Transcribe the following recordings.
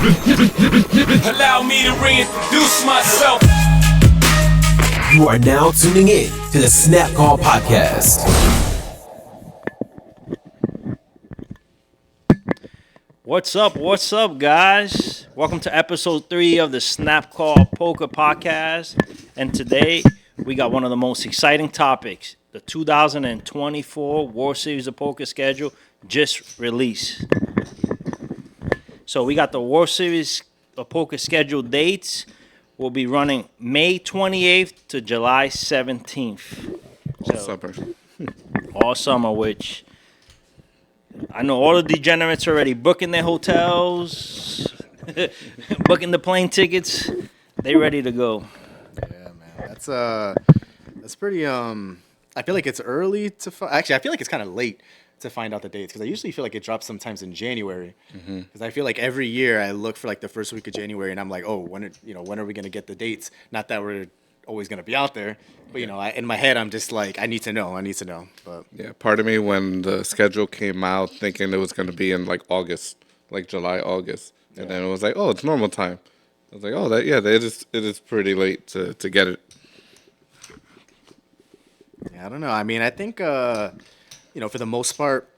Allow me to reintroduce myself. You are now tuning in to the Snap Call Podcast. What's up, guys? Welcome to episode 3 of the Snap Call Poker Podcast. And today, we got one of the most exciting topics. The 2024 World Series of Poker schedule just released. So we got the World Series of Poker schedule dates. We'll be running May 28th to July 17th. All summer, which I know all the degenerates are already booking their hotels, booking the plane tickets. They ready to go. Yeah, man. That's pretty. I feel like it's early to. Actually, I feel like it's kind of late to find out the dates because I usually feel like it drops sometimes in January. Because I feel like every year I look for like the first week of January and I'm like, oh, when are we gonna get the dates? Not that we're always gonna be out there, but in my head I'm just like, I need to know. But yeah, part of me when the schedule came out thinking it was gonna be in like August, like July, August, and then it was like, oh, it's normal time. I was like, oh, it is pretty late to get it. Yeah, I don't know. I mean, I think for the most part,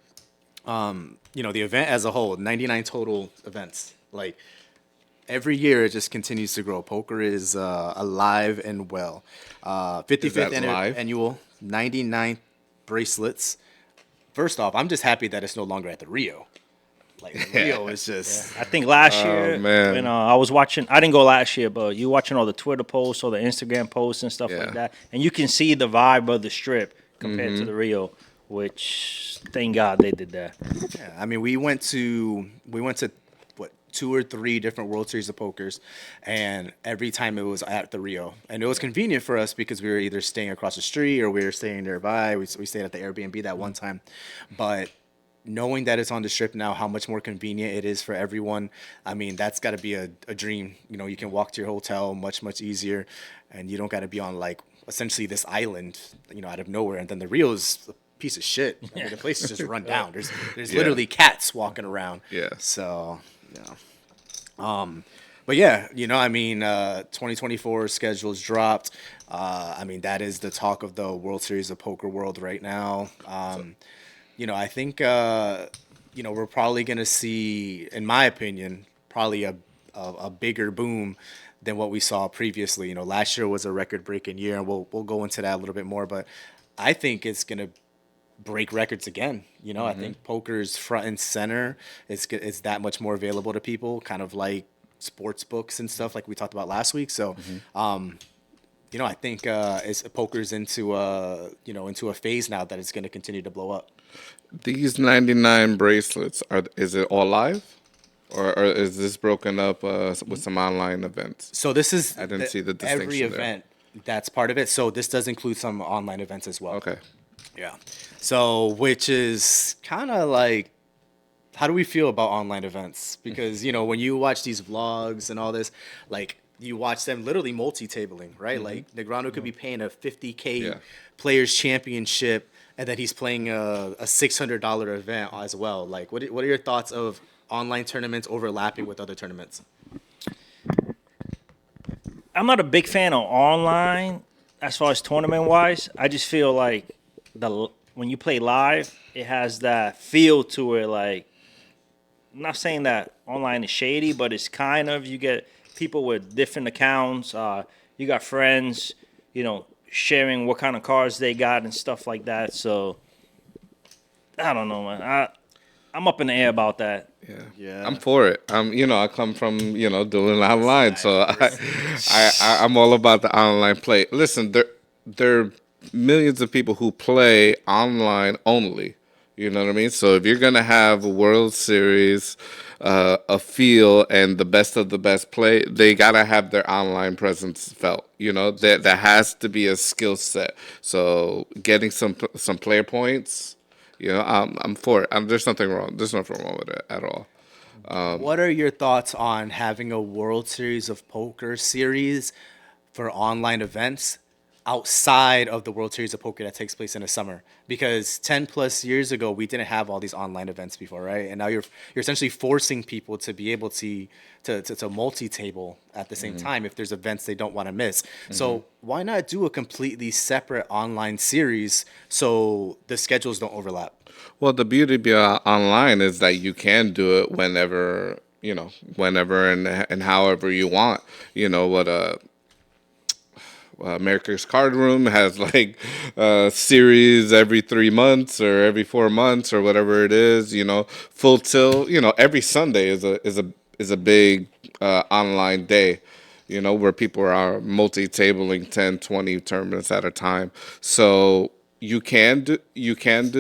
the event as a whole, 99 total events. Like every year, it just continues to grow. Poker is alive and well. 55th annual, 99 bracelets. First off, I'm just happy that it's no longer at the Rio. Like the Rio is just. I think last year, man. I was watching. I didn't go last year, but you watching all the Twitter posts or the Instagram posts and stuff like that, and you can see the vibe of the strip compared to the Rio. Which, thank God they did that. Yeah, I mean, we went to what, 2 or 3 different World Series of Pokers, and every time it was at the Rio, and it was convenient for us because we were either staying across the street or we were staying nearby. We stayed at the Airbnb that one time, but knowing that it's on the strip now, how much more convenient it is for everyone. I mean, that's got to be a dream. You can walk to your hotel much easier, and you don't got to be on like essentially this island, out of nowhere. And then the Rio is piece of shit. I mean, the place is just run down. There's literally cats walking around. Yeah. So, but yeah, 2024 schedules dropped. I mean, that is the talk of the World Series of Poker world right now. I think we're probably gonna see, in my opinion, probably a bigger boom than what we saw previously. Last year was a record-breaking year, and we'll go into that a little bit more. But I think it's gonna break records again. I think poker's front and center. It's that much more available to people, kind of like sports books and stuff like we talked about last week. So, I think poker's into a phase now that it's going to continue to blow up. These 99 bracelets is it all live, or is this broken up with some online events? So this is I didn't see the distinction every event that's part of it. So this does include some online events as well. Okay. Yeah. So, which is kind of like, how do we feel about online events? Because, when you watch these vlogs and all this, like, you watch them literally multi-tabling, right? Like, Negreanu could be paying a $50K Players Championship, and then he's playing a $600 event as well. Like, what are your thoughts of online tournaments overlapping with other tournaments? I'm not a big fan of online as far as tournament-wise. I just feel like when you play live, it has that feel to it. Like, I'm not saying that online is shady, but it's kind of, you get people with different accounts. You got friends, sharing what kind of cards they got and stuff like that. So, I don't know, man. I'm up in the air about that. Yeah. I'm for it. I come from, doing online, so I'm all about the online play. Listen, there millions of people who play online only. You know what I mean? So if you're going to have a World Series, a feel, and the best of the best play, they got to have their online presence felt. There has to be a skill set. So getting some player points, I'm for it. There's nothing wrong. There's nothing wrong with it at all. What are your thoughts on having a World Series of Poker series for online events outside of the World Series of Poker that takes place in the summer, because 10 plus years ago we didn't have all these online events before, right? And now you're essentially forcing people to be able to multi-table at the same time if there's events they don't want to miss. So why not do a completely separate online series so the schedules don't overlap? Well, the beauty beyond online is that you can do it whenever, whenever and however you want. America's Card Room has like a series every 3 months or every 4 months or whatever it is. Full Tilt. Every Sunday is a big online day. Where people are multi-tabling 10, 20 tournaments at a time. So you can do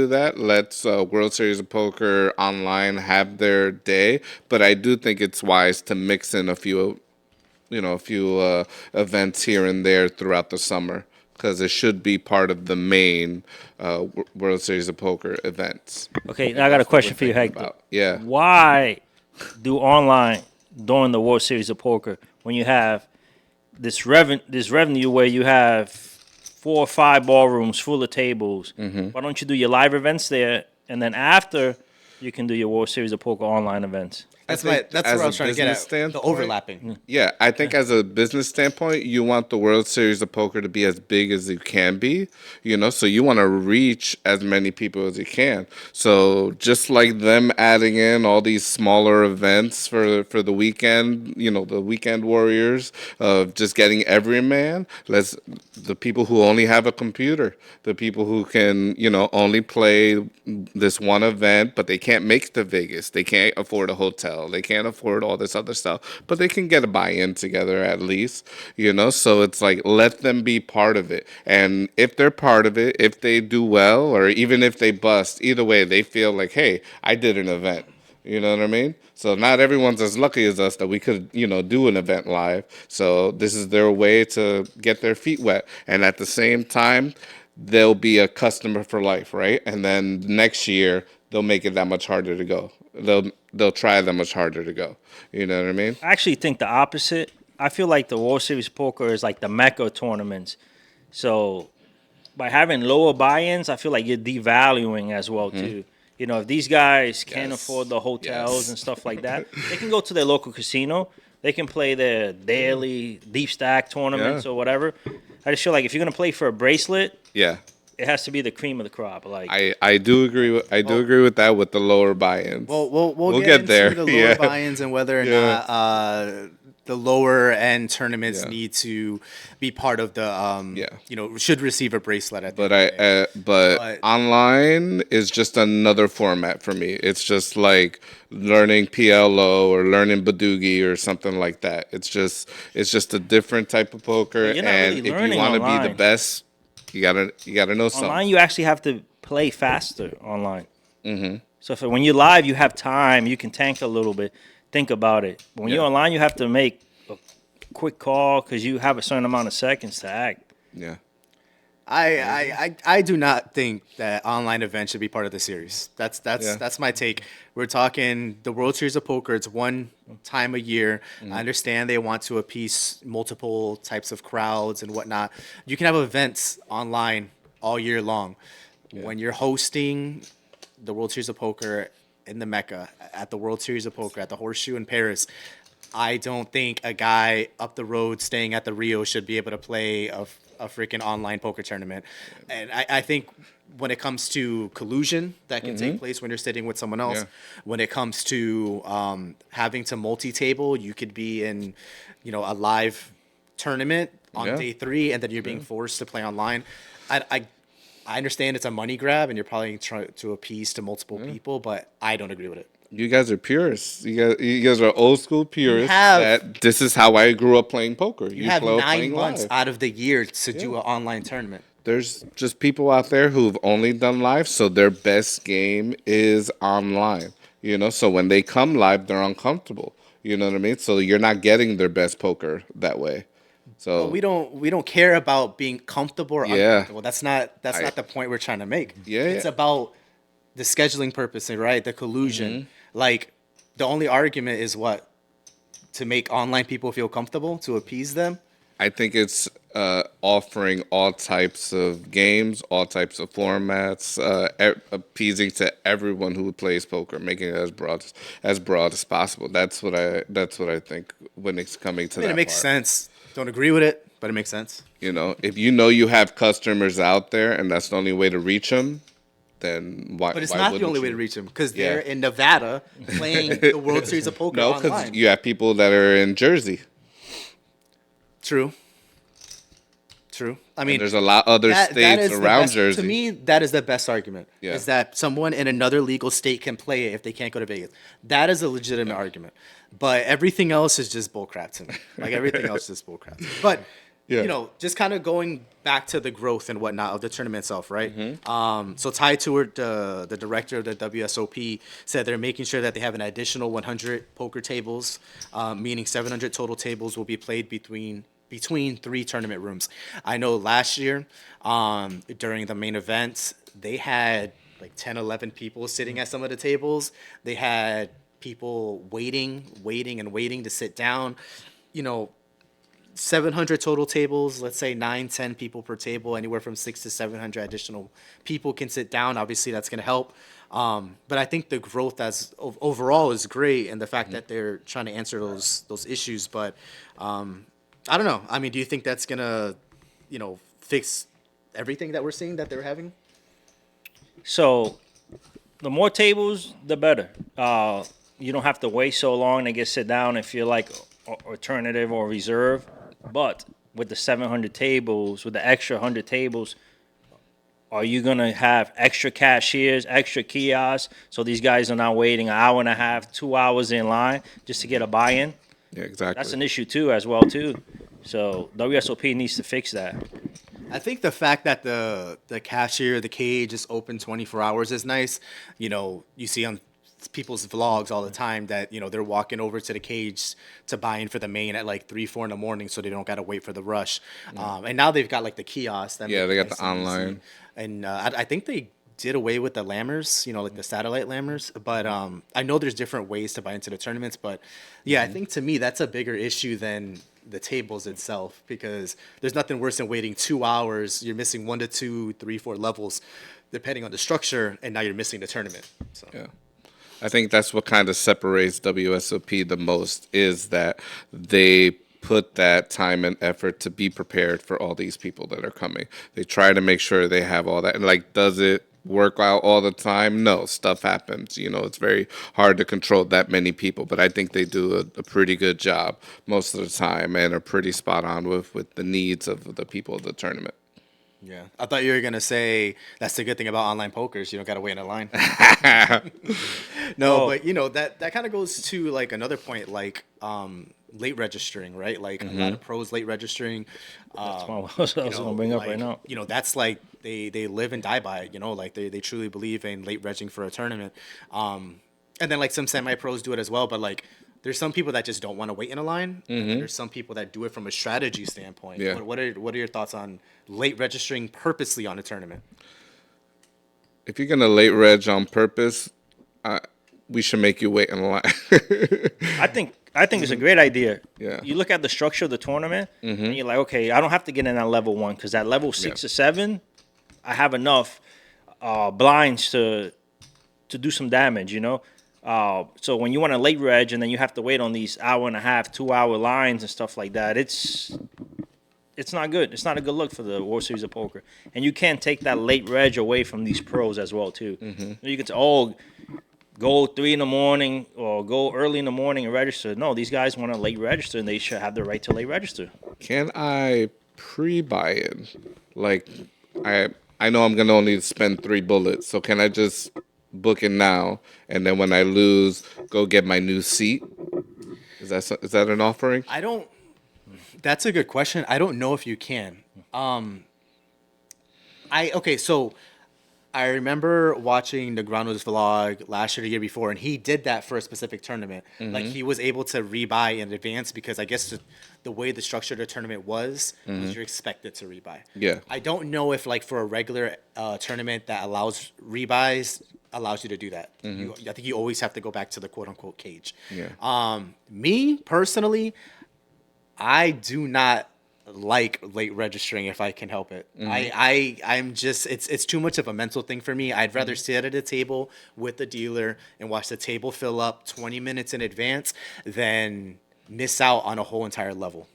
that. Let's World Series of Poker online have their day, but I do think it's wise to mix in a few events here and there throughout the summer, because it should be part of the main World Series of Poker events. Okay, now I got a question for you, Hector. Yeah. Why do online during the World Series of Poker when you have this revenue where you have 4 or 5 ballrooms full of tables? Why don't you do your live events there, and then after you can do your World Series of Poker online events? That's where I was trying to get at. The overlapping. Yeah, I think as a business standpoint, you want the World Series of Poker to be as big as it can be, so you want to reach as many people as you can. So just like them adding in all these smaller events for the weekend, the weekend warriors of just getting every man, the people who only have a computer, the people who can, only play this one event, but they can't make it to Vegas, they can't afford a hotel. They can't afford all this other stuff, but they can get a buy-in together at least, So it's like, let them be part of it. And if they're part of it, if they do well, or even if they bust, either way, they feel like, hey, I did an event. You know what I mean? So not everyone's as lucky as us that we could, do an event live. So this is their way to get their feet wet. And at the same time, they'll be a customer for life, right? And then next year, they'll make it that much harder to go. They'll try that much harder to go. You know what I mean? I actually think the opposite. I feel like the World Series Poker is like the Mecca tournaments. So by having lower buy-ins, I feel like you're devaluing as well too. If these guys can't afford the hotels and stuff like that, they can go to their local casino. They can play their daily deep stack tournaments or whatever. I just feel like if you're gonna play for a bracelet, it has to be the cream of the crop. Like I do agree with that with the lower buy-ins. Well, we'll get into there. The lower buy-ins and whether or not the lower end tournaments need to be part of the should receive a bracelet at the but online is just another format for me. It's just like learning PLO or learning Badoogie or something like that. It's just a different type of poker, You're not and really if you want to be the best, you gotta know something. Online, you actually have to play faster online. So when you're live, you have time. You can tank a little bit, think about it. But when you're online, you have to make a quick call because you have a certain amount of seconds to act. Yeah. I do not think that online events should be part of the series. That's my take. We're talking the World Series of Poker. It's one time a year. I understand they want to appease multiple types of crowds and whatnot. You can have events online all year long. When you're hosting the World Series of Poker in the Mecca, at the World Series of Poker, at the Horseshoe in Paris, I don't think a guy up the road staying at the Rio should be able to play a freaking online poker tournament. And I think when it comes to collusion that can take place when you're sitting with someone else, when it comes to having to multi-table, you could be in, a live tournament on day 3, and then you're being forced to play online. I understand it's a money grab, and you're probably trying to appease to multiple people, but I don't agree with it. You guys are purists. You guys are old school purists. This is how I grew up playing poker. You have 9 months out of the year to do an online tournament. There's just people out there who've only done live, so their best game is online. So when they come live, they're uncomfortable. You know what I mean? So you're not getting their best poker that way. So we don't care about being comfortable or uncomfortable. That's not the point we're trying to make. It's about the scheduling purpose, right? The collusion. Like, the only argument is what? To make online people feel comfortable, to appease them? I think it's offering all types of games, all types of formats, appeasing to everyone who plays poker, making it as broad as possible. That's what I think when it's coming to I mean, that it makes part. sense. Don't agree with it, but it makes sense. You know, if you know you have customers out there and that's the only way to reach them, then why? But it's why not the wouldn't only way you? to reach them because Yeah. they're in Nevada playing the World Series of Poker No, because online. you have people that are in Jersey. True. I mean, There's a lot other states around Jersey. To me, that is the best argument. Yeah. Is that someone in another legal state can play it if they can't go to Vegas. That is a legitimate argument. But everything else is just bullcrap to me. Like everything else is just bullcrap. But Yeah. you know, just kind of going back to the growth and whatnot of the tournament itself, right? Mm-hmm. So Ty Tewart, the director of the WSOP, said they're making sure that they have an additional 100 poker tables, meaning 700 total tables will be played between 3 tournament rooms. I know last year, during the main event, they had like 10, 11 people sitting at some of the tables. They had people waiting to sit down. You know, 700 total tables, let's say 9, 10 people per table, anywhere from 6 to 700 additional people can sit down. Obviously, that's going to help. But I think the growth overall is great, and the fact that they're trying to answer those issues. But I don't know. I mean, do you think that's gonna, fix everything that we're seeing that they're having? So, the more tables, the better. You don't have to wait so long to get sit down and feel like alternative or reserve. But with the 700 tables, with the extra 100 tables, are you gonna have extra cashiers, extra kiosks, so these guys are not waiting an hour and a half, 2 hours in line just to get a buy-in? Yeah, exactly. That's an issue too, as well too. So WSOP needs to fix that. I think the fact that the cashier, the cage is open 24 hours is nice. You know, you see on people's vlogs all the time that, they're walking over to the cage to buy in for the main at like 3, 4 in the morning so they don't got to wait for the rush. And now they've got like the kiosk. That Yeah, make they it got nice the and easy. online. And I think they did away with the lammers, like the satellite lammers. But I know there's different ways to buy into the tournaments. But yeah, I think to me that's a bigger issue than the tables itself, because there's nothing worse than waiting 2 hours. You're missing 1 to 2, 3, 4 levels, depending on the structure, and now you're missing the tournament. So. Yeah. I think that's what kind of separates WSOP the most, is that they put that time and effort to be prepared for all these people that are coming. They try to make sure they have all that. And like, does it work out all the time? No, stuff happens. It's very hard to control that many people, but I think they do a pretty good job most of the time and are pretty spot on with the needs of the people of the tournament. Yeah, I thought you were gonna say that's the good thing about online poker is you don't gotta wait in a line. No, but that kind of goes to like another point, like late registering, right? Like a lot of pros late registering. That's what I was gonna bring up right now. That's like they live and die by it. Like they truly believe in late regging for a tournament. And then like some semi pros do it as well, but like there's some people that just don't want to wait in a line. And then there's some people that do it from a strategy standpoint. Yeah. What are your thoughts on late registering purposely on a tournament? If you're gonna late reg on purpose, we should make you wait in line. I think it's a great idea. Yeah. You look at the structure of the tournament, and you're like, okay, I don't have to get in at level 1, because at level 6 or 7, I have enough blinds to do some damage. So when you want to late reg and then you have to wait on these hour and a half, 2 hour lines and stuff like that, it's not good. It's not a good look for the World Series of Poker. And you can't take that late reg away from these pros as well too. You can say, go 3 in the morning or go early in the morning and register. No, these guys want to late register, and they should have the right to late register. Can I pre-buy it? Like, I know I'm gonna only spend 3 bullets, so can I just book it now, and then when I lose, go get my new seat? Is that an offering? That's a good question. I don't know if you can. So I remember watching Negrano's vlog last year, the year before, and he did that for a specific tournament. Like he was able to rebuy in advance because I guess the way the structure of the tournament was you're expected to rebuy. Yeah. I don't know if like for a regular tournament that allows rebuys allows you to do that. I think you always have to go back to the quote unquote cage. Yeah. Me personally, I do not like late registering if I can help it. I'm just it's too much of a mental thing for me. I'd rather sit at a table with the dealer and watch the table fill up 20 minutes in advance than miss out on a whole entire level.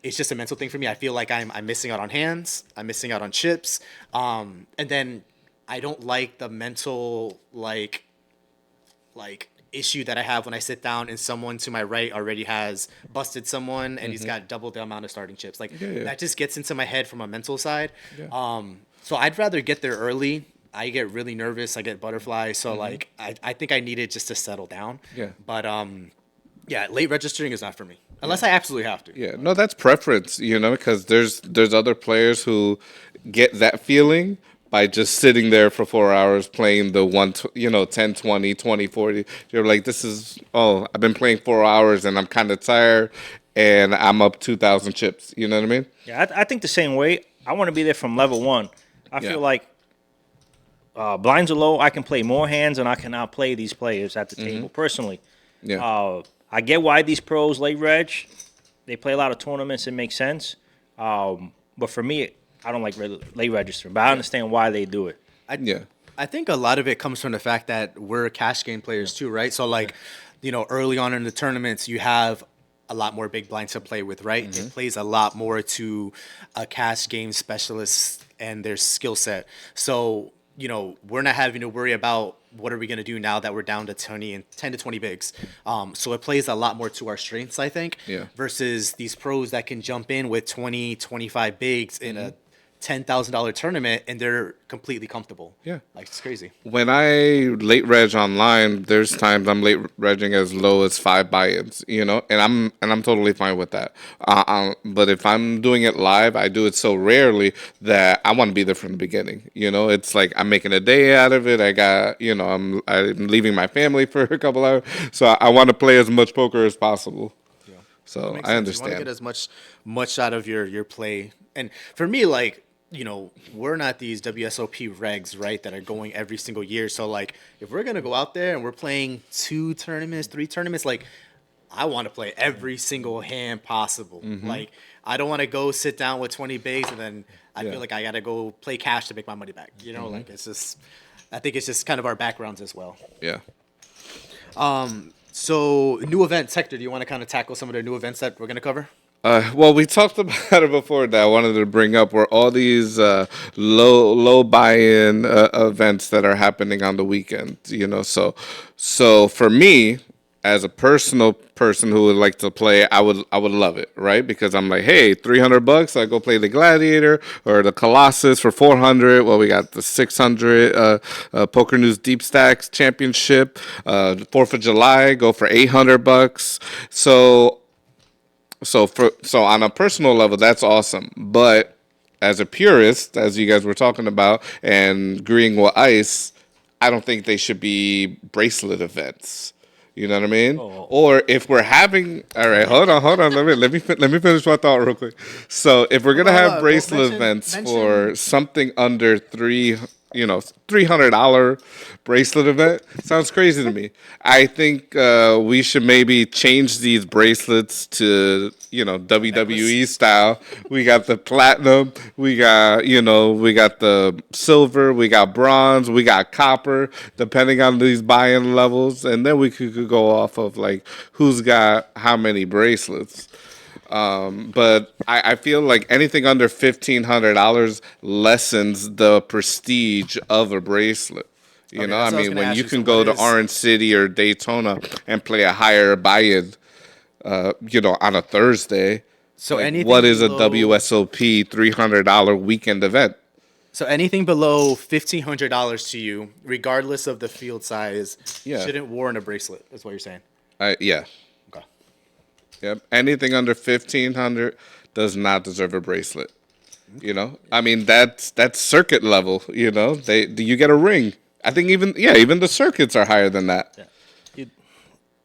It's just a mental thing for me. I feel like I'm missing out on hands. I'm missing out on chips. And then I don't like the mental like issue that I have when I sit down and someone to my right already has busted someone and he's got double the amount of starting chips. Like that just gets into my head from a mental side. So I'd rather get there early. I get really nervous. I get butterflies. So like I think I need it just to settle down. But yeah, late registering is not for me unless I absolutely have to. Yeah, no, that's preference, because there's other players who get that feeling by just sitting there for 4 hours playing the 10, 20, 20, 40. You're like, I've been playing 4 hours and I'm kind of tired and I'm up 2,000 chips. You know what I mean? Yeah, I think the same way. I want to be there from level 1. I feel like blinds are low. I can play more hands and I can outplay these players at the table personally. Yeah. I get why these pros late reg. They play a lot of tournaments. It makes sense. But for me, I don't like late registering, but I understand why they do it. I think a lot of it comes from the fact that we're cash game players too, right? So like, early on in the tournaments, you have a lot more big blinds to play with, right? It plays a lot more to a cash game specialist and their skill set. So, we're not having to worry about what are we going to do now that we're down to 10 to 20 bigs. So it plays a lot more to our strengths, I think, versus these pros that can jump in with 20, 25 bigs in a $10,000 tournament and they're completely comfortable. Yeah. Like it's crazy. When I late reg online, there's times I'm late regging as low as 5 buy-ins, and I'm totally fine with that. But if I'm doing it live, I do it so rarely that I want to be there from the beginning. It's like I'm making a day out of it. I got, I'm leaving my family for a couple hours, so I want to play as much poker as possible. Yeah. So I understand. You want to get as much out of your play, and for me, like. We're not these WSOP regs, right, that are going every single year. So, like, if we're going to go out there and we're playing 2 tournaments, 3 tournaments, like, I want to play every single hand possible. Like, I don't want to go sit down with 20 bigs and then I feel like I got to go play cash to make my money back. Like, it's just, I think it's just kind of our backgrounds as well. Yeah. So, new events. Hector, do you want to kind of tackle some of the new events that we're going to cover? Well, we talked about it before that I wanted to bring up were all these low buy-in events that are happening on the weekend, So for me, as a personal person who would like to play, I would love it, right? Because I'm like, hey, $300, I go play the Gladiator or the Colossus for $400. Well, we got the 600 Poker News Deep Stacks Championship. 4th of July, go for $800. So on a personal level, that's awesome. But as a purist, as you guys were talking about, and agreeing with Ice, I don't think they should be bracelet events. You know what I mean? Or if we're having, all right, hold on, let me finish my thought real quick. So if we're gonna have bracelet events for something under $300 bracelet event, sounds crazy to me. I think we should maybe change these bracelets to WWE style. We got the platinum, we got the silver, we got bronze, we got copper, depending on these buy-in levels, and then we could go off of like who's got how many bracelets. But I feel like anything under $1,500 lessens the prestige of a bracelet. I mean, when you can go to Orange City or Daytona and play a higher buy-in, on a Thursday. So what is a WSOP $300 weekend event? So anything below $1,500 to you, regardless of the field size, shouldn't warrant a bracelet. Is what you're saying? Yeah. Okay. Yep. Anything under $1,500 does not deserve a bracelet. I mean that's circuit level. You get a ring. I think even the circuits are higher than that. Yeah.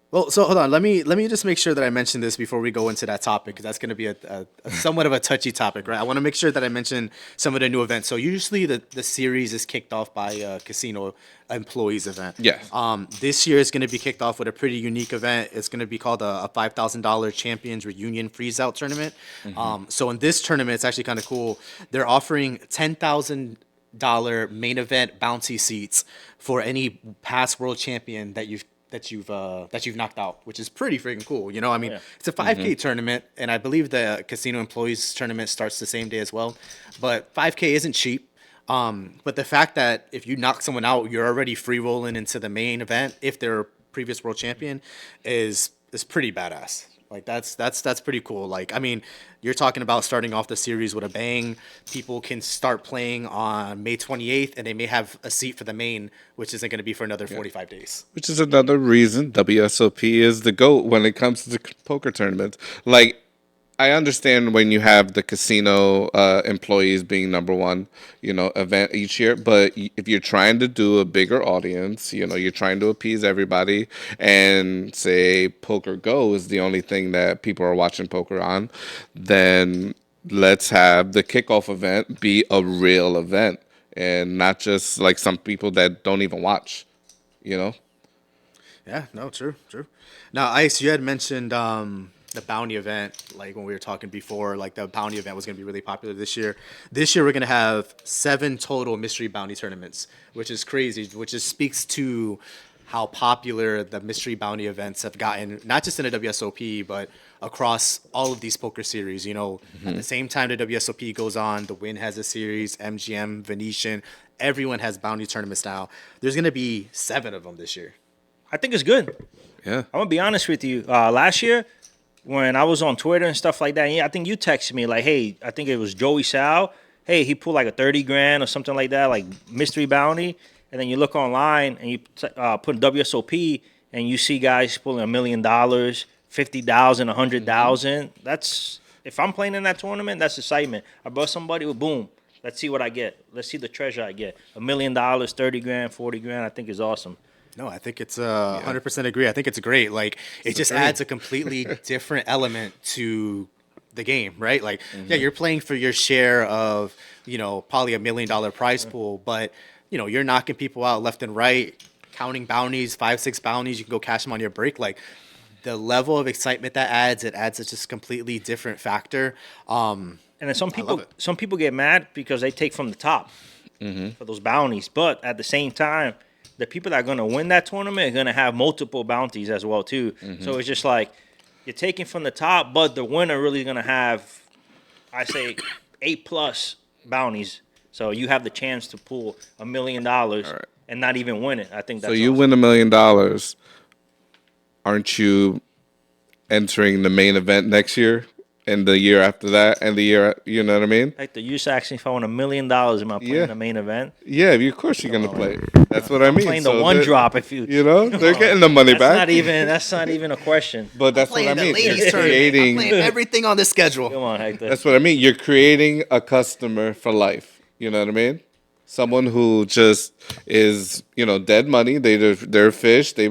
Well, so hold on. Let me just make sure that I mention this before we go into that topic, because that's going to be a somewhat of a touchy topic, right? I want to make sure that I mention some of the new events. So usually the series is kicked off by a casino employees event. Yes. This year is going to be kicked off with a pretty unique event. It's going to be called a $5,000 Champions Reunion Freeze Out Tournament. So in this tournament, it's actually kind of cool. They're offering $10,000 main event bounty seats for any past world champion that you've knocked out, which is pretty freaking cool. You know, I mean, it's a 5K tournament, and I believe the casino employees tournament starts the same day as well. But 5K isn't cheap. But the fact that if you knock someone out, you're already free rolling into the main event if they're a previous world champion is pretty badass. Like that's pretty cool. Like, I mean, you're talking about starting off the series with a bang. People can start playing on May 28th, and they may have a seat for the main, which isn't going to be for another 45 days. Which is another reason WSOP is the GOAT when it comes to poker tournaments. Like, I understand when you have the casino employees being number one, event each year. But if you're trying to do a bigger audience, you're trying to appease everybody, and say PokerGo is the only thing that people are watching poker on, then let's have the kickoff event be a real event and not just like some people that don't even watch, Yeah, no, true. Now, Ice, you had mentioned the bounty event, like when we were talking before, like the bounty event was going to be really popular this year. This year, we're going to have 7 total mystery bounty tournaments, which is crazy, which just speaks to how popular the mystery bounty events have gotten, not just in the WSOP, but across all of these poker series. At the same time the WSOP goes on, the Win has a series, MGM, Venetian, everyone has bounty tournaments now. There's going to be 7 of them this year. I think it's good. Yeah. I'm gonna be honest with you. Last year, when I was on Twitter and stuff like that, I think you texted me like, "Hey, I think it was Joey Sal. Hey, he pulled like a 30 grand or something like that, like mystery bounty." And then you look online and you put WSOP and you see guys pulling $1 million, 50,000, 100,000. That's, if I'm playing in that tournament, that's excitement. I brought somebody with boom. Let's see what I get. Let's see the treasure I get. $1 million, 30 grand, 40 grand. I think is awesome. No, I think it's 100% agree. I think it's great. Like, it just adds a completely different element to the game, right? Like, yeah, you're playing for your share of, probably $1 million prize pool, but, you're knocking people out left and right, counting bounties, 5, 6 bounties. You can go cash them on your break. Like, the level of excitement that adds, it adds a just completely different factor. And then some people get mad because they take from the top for those bounties, but at the same time, the people that are going to win that tournament are going to have multiple bounties as well, too. So it's just like you're taking from the top, but the winner really going to have, I say, 8+ bounties. So you have the chance to pull $1 million and not even win it. I think that's so. You awesome. win $1 million, aren't you entering the main event next year? And the year after that, and the year, you know what I mean? Like, you just asked me if I won $1 million, am I playing the main event? Yeah, of course you're gonna play. That's what I mean. Playing the one drop if you. They're getting the money back. That's not even a question. But that's what I mean. You're creating I'm playing everything on the schedule. Come on, Hector. That's what I mean. You're creating a customer for life. You know what I mean? Someone who just is, dead money. They're fish. They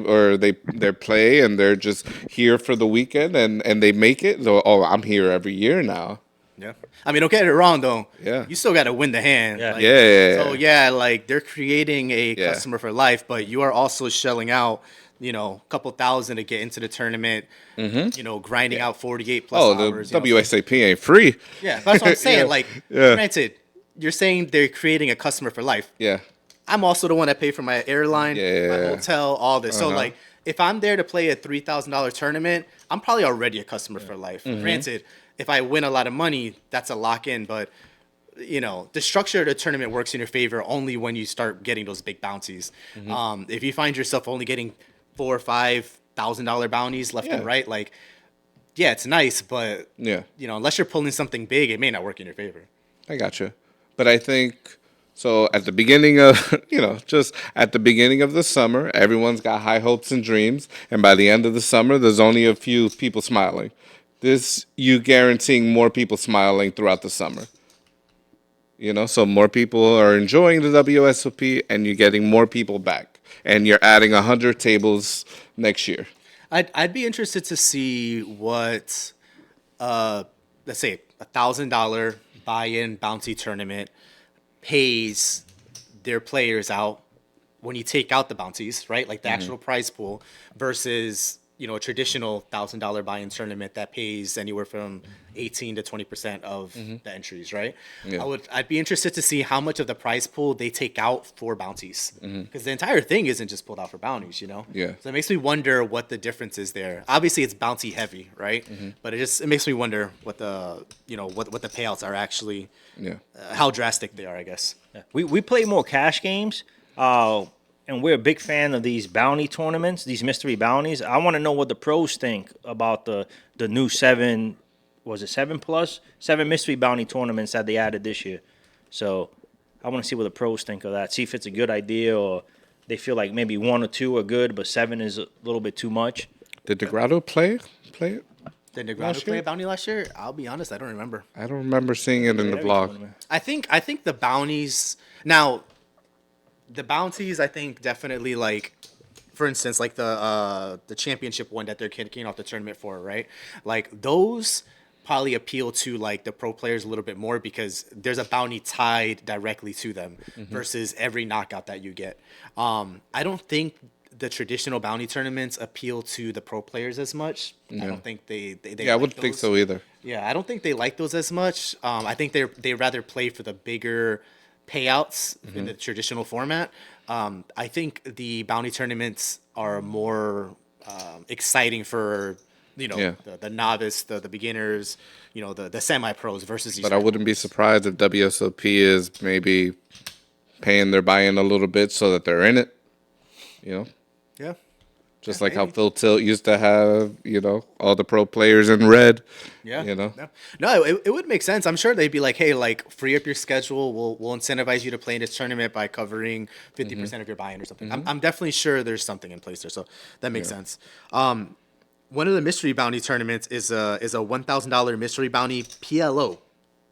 play and they're just here for the weekend and they make it. So, I'm here every year now. Yeah. I mean, don't get it wrong though. Yeah. You still got to win the hand. Yeah. Like, Yeah. So yeah, like they're creating a customer for life, but you are also shelling out, a couple thousand to get into the tournament. Grinding out 48+ hours. The WSAP ain't free. Yeah, that's what I'm saying. Yeah. Like, Yeah. granted, you're saying they're creating a customer for life. Yeah. I'm also the one that paid for my airline, my hotel, all this. So like, if I'm there to play a $3,000 tournament, I'm probably already a customer for life. Granted, if I win a lot of money, that's a lock in. But the structure of the tournament works in your favor only when you start getting those big bounties. If you find yourself only getting $4,000 or $5,000 bounties left and right, like, yeah, it's nice, but unless you're pulling something big, it may not work in your favor. I got you. But I think, so at the beginning of, just at the beginning of the summer, everyone's got high hopes and dreams. And by the end of the summer, there's only a few people smiling. This, you guaranteeing more people smiling throughout the summer. So more people are enjoying the WSOP and you're getting more people back. And you're adding 100 tables next year. I'd be interested to see what let's say $1,000 buy-in bounty tournament pays their players out when you take out the bounties, right? Like the actual prize pool versus, a traditional $1,000 buy-in tournament that pays anywhere from 18 to 20% of the entries, right? Yeah. I'd be interested to see how much of the prize pool they take out for bounties, because the entire thing isn't just pulled out for bounties, Yeah. So it makes me wonder what the difference is there. Obviously, it's bounty heavy, right? But it makes me wonder what the what the payouts are actually, how drastic they are, I guess. We play more cash games, and we're a big fan of these bounty tournaments, these mystery bounties. I want to know what the pros think about the new 7 mystery bounty tournaments that they added this year. So I want to see what the pros think of that. See if it's a good idea, or they feel like maybe 1 or 2 are good, but 7 is a little bit too much. Did Degrado play it? Did Negrado play a bounty last year? I'll be honest, I don't remember. I don't remember seeing it in the blog. I think the bounties now. The bounties, I think, definitely, like, for instance, like the championship one that they're kicking off the tournament for, right? Like, those probably appeal to, like, the pro players a little bit more because there's a bounty tied directly to them versus every knockout that you get. I don't think the traditional bounty tournaments appeal to the pro players as much. I don't think they Yeah, I wouldn't think so either. Yeah, I don't think they like those as much. I think they rather play for the bigger payouts in the traditional format. I think the bounty tournaments are more exciting for the novice, the beginners, the semi-pros versus these. But I wouldn't be surprised if WSOP is maybe paying their buy-in a little bit so that they're in it. Yeah. Just like how Phil Tilt used to have, all the pro players in red. Yeah. No, it would make sense. I'm sure they'd be like, hey, like, free up your schedule. We'll incentivize you to play in this tournament by covering 50% of your buy-in or something. I'm definitely sure there's something in place there. So that makes sense. One of the mystery bounty tournaments is a $1,000 mystery bounty PLO.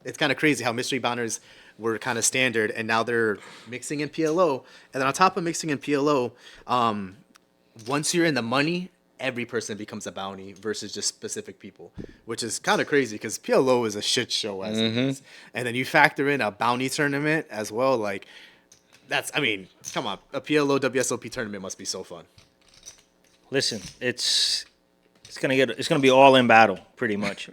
It's kind of crazy how mystery bounties were kind of standard, and now they're mixing in PLO. And then on top of mixing in PLO, once you're in the money, every person becomes a bounty versus just specific people, which is kind of crazy because PLO is a shit show as it is. And then you factor in a bounty tournament as well. Like, come on, a PLO WSOP tournament must be so fun. Listen, it's gonna be all in battle pretty much.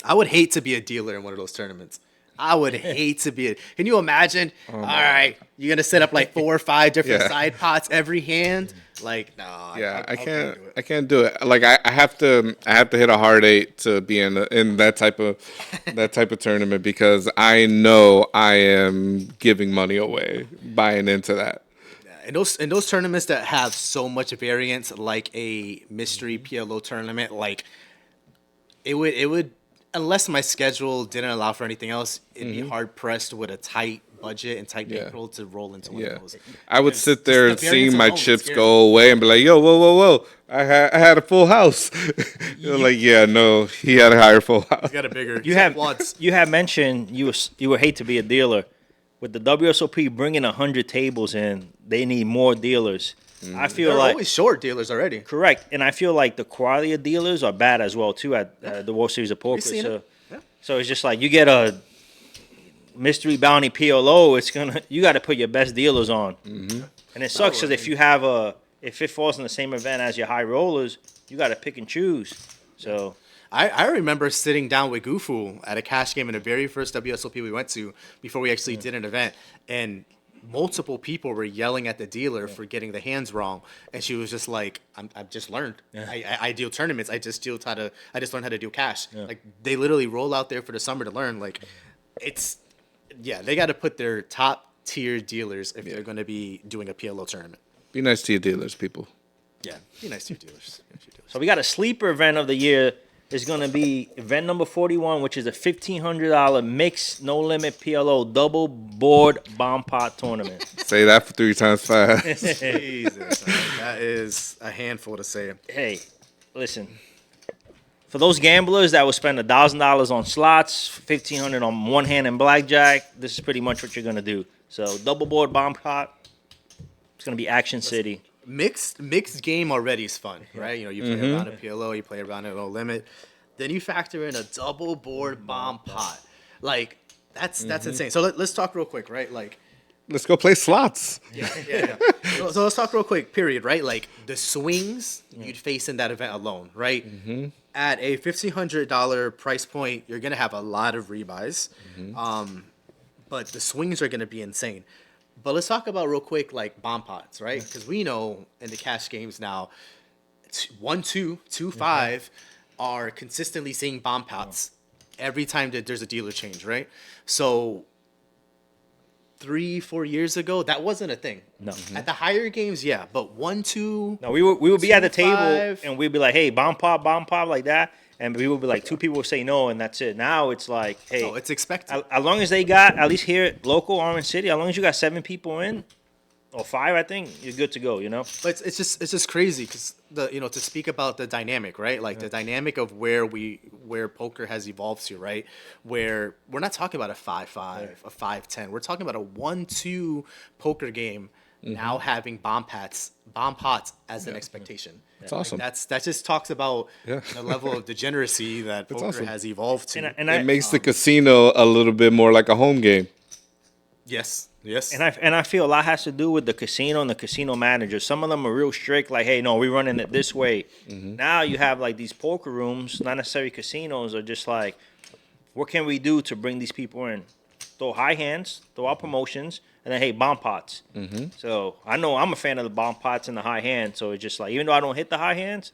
I would hate to be a dealer in one of those tournaments. I would hate to be it. Can you imagine? All right, you're gonna set up like 4 or 5 different side pots every hand. Like, no. Yeah, I can't. do it. I can't do it. Like I have to hit a hard 8 to be in that type of tournament because I know I am giving money away buying into that. In those tournaments that have so much variance, like a mystery PLO tournament, like it would. Unless my schedule didn't allow for anything else, it'd be hard pressed with a tight budget and tight bankroll to roll into one of those. I would sit there and see variance my alone is chips scary. go away and be like, "Yo, whoa! I had a full house." You're like, "Yeah, no, he had a higher full house." Got a bigger. You have mentioned you would hate to be a dealer. With the WSOP bringing 100 tables in, they need more dealers. I feel They're like always short dealers already. correct, and I feel like the quality of dealers are bad as well too at the World Series of Poker. seen it. So it's just like you get a mystery bounty PLO, you got to put your best dealers on, and it sucks because if it falls in the same event as your high rollers, you got to pick and choose. So I remember sitting down with Gufu at a cash game in the very first WSOP we went to before we actually did an event, and multiple people were yelling at the dealer for getting the hands wrong, and she was just like, "I've just learned. I deal tournaments. I just learned how to deal cash. Like, they literally roll out there for the summer to learn. Like, they got to put their top tier dealers if they're going to be doing a PLO tournament. Be nice to your dealers, people. Yeah, be nice to your dealers. So we got a sleeper event of the year. It's going to be event number 41, which is a $1,500 mixed no limit PLO double board bomb pot tournament. Say that for 3 times fast. Jesus, that is a handful to say. Hey, listen. For those gamblers that will spend $1,000 on slots, $1,500 on one hand and blackjack, this is pretty much what you're going to do. So double board bomb pot. It's going to be Action City. mixed game already is fun, right? You know, you play around a PLO, you play around a low limit, then you factor in a double board bomb pot. Like that's insane. So let's talk real quick, right? Like Let's go play slots. yeah. So let's talk real quick, period, right? Like the swings you'd face in that event alone, right? At a $1,500 price point, you're gonna have a lot of rebuys, but the swings are gonna be insane. But let's talk about real quick, like bomb pots, right? Because we know in the cash games now, 1, 2, 2, 5 are consistently seeing bomb pots every time that there's a dealer change, right? So 3-4 years ago, that wasn't a thing. No. At the higher games, yeah, but 1, 2. No, we would be at the 2, table 5. and we'd be like, "Hey, bomb pop, like that," and we would be like, two people would say no, and that's it. Now it's like, "Hey, No, it's expected. as long as they got at least here local Orange City, as long as you got 7 people in or 5, I think you're good to go. You know." But it's just crazy because to speak about the dynamic, right? Like the dynamic of where poker has evolved to, right? Where we're not talking about a 5-5, a 5-10. We're talking about a 1-2 poker game now having bomb pots as an expectation. It's awesome. That just talks about the level of degeneracy that poker awesome. has evolved to. It makes the casino a little bit more like a home game. Yes. And I feel a lot has to do with the casino and the casino managers. Some of them are real strict, like, "Hey, no, we're running it this way." Now you have like these poker rooms, not necessarily casinos, are just like, what can we do to bring these people in? Throw high hands, throw out promotions, and then hey, bomb pots. So I know I'm a fan of the bomb pots and the high hands. So it's just like, even though I don't hit the high hands,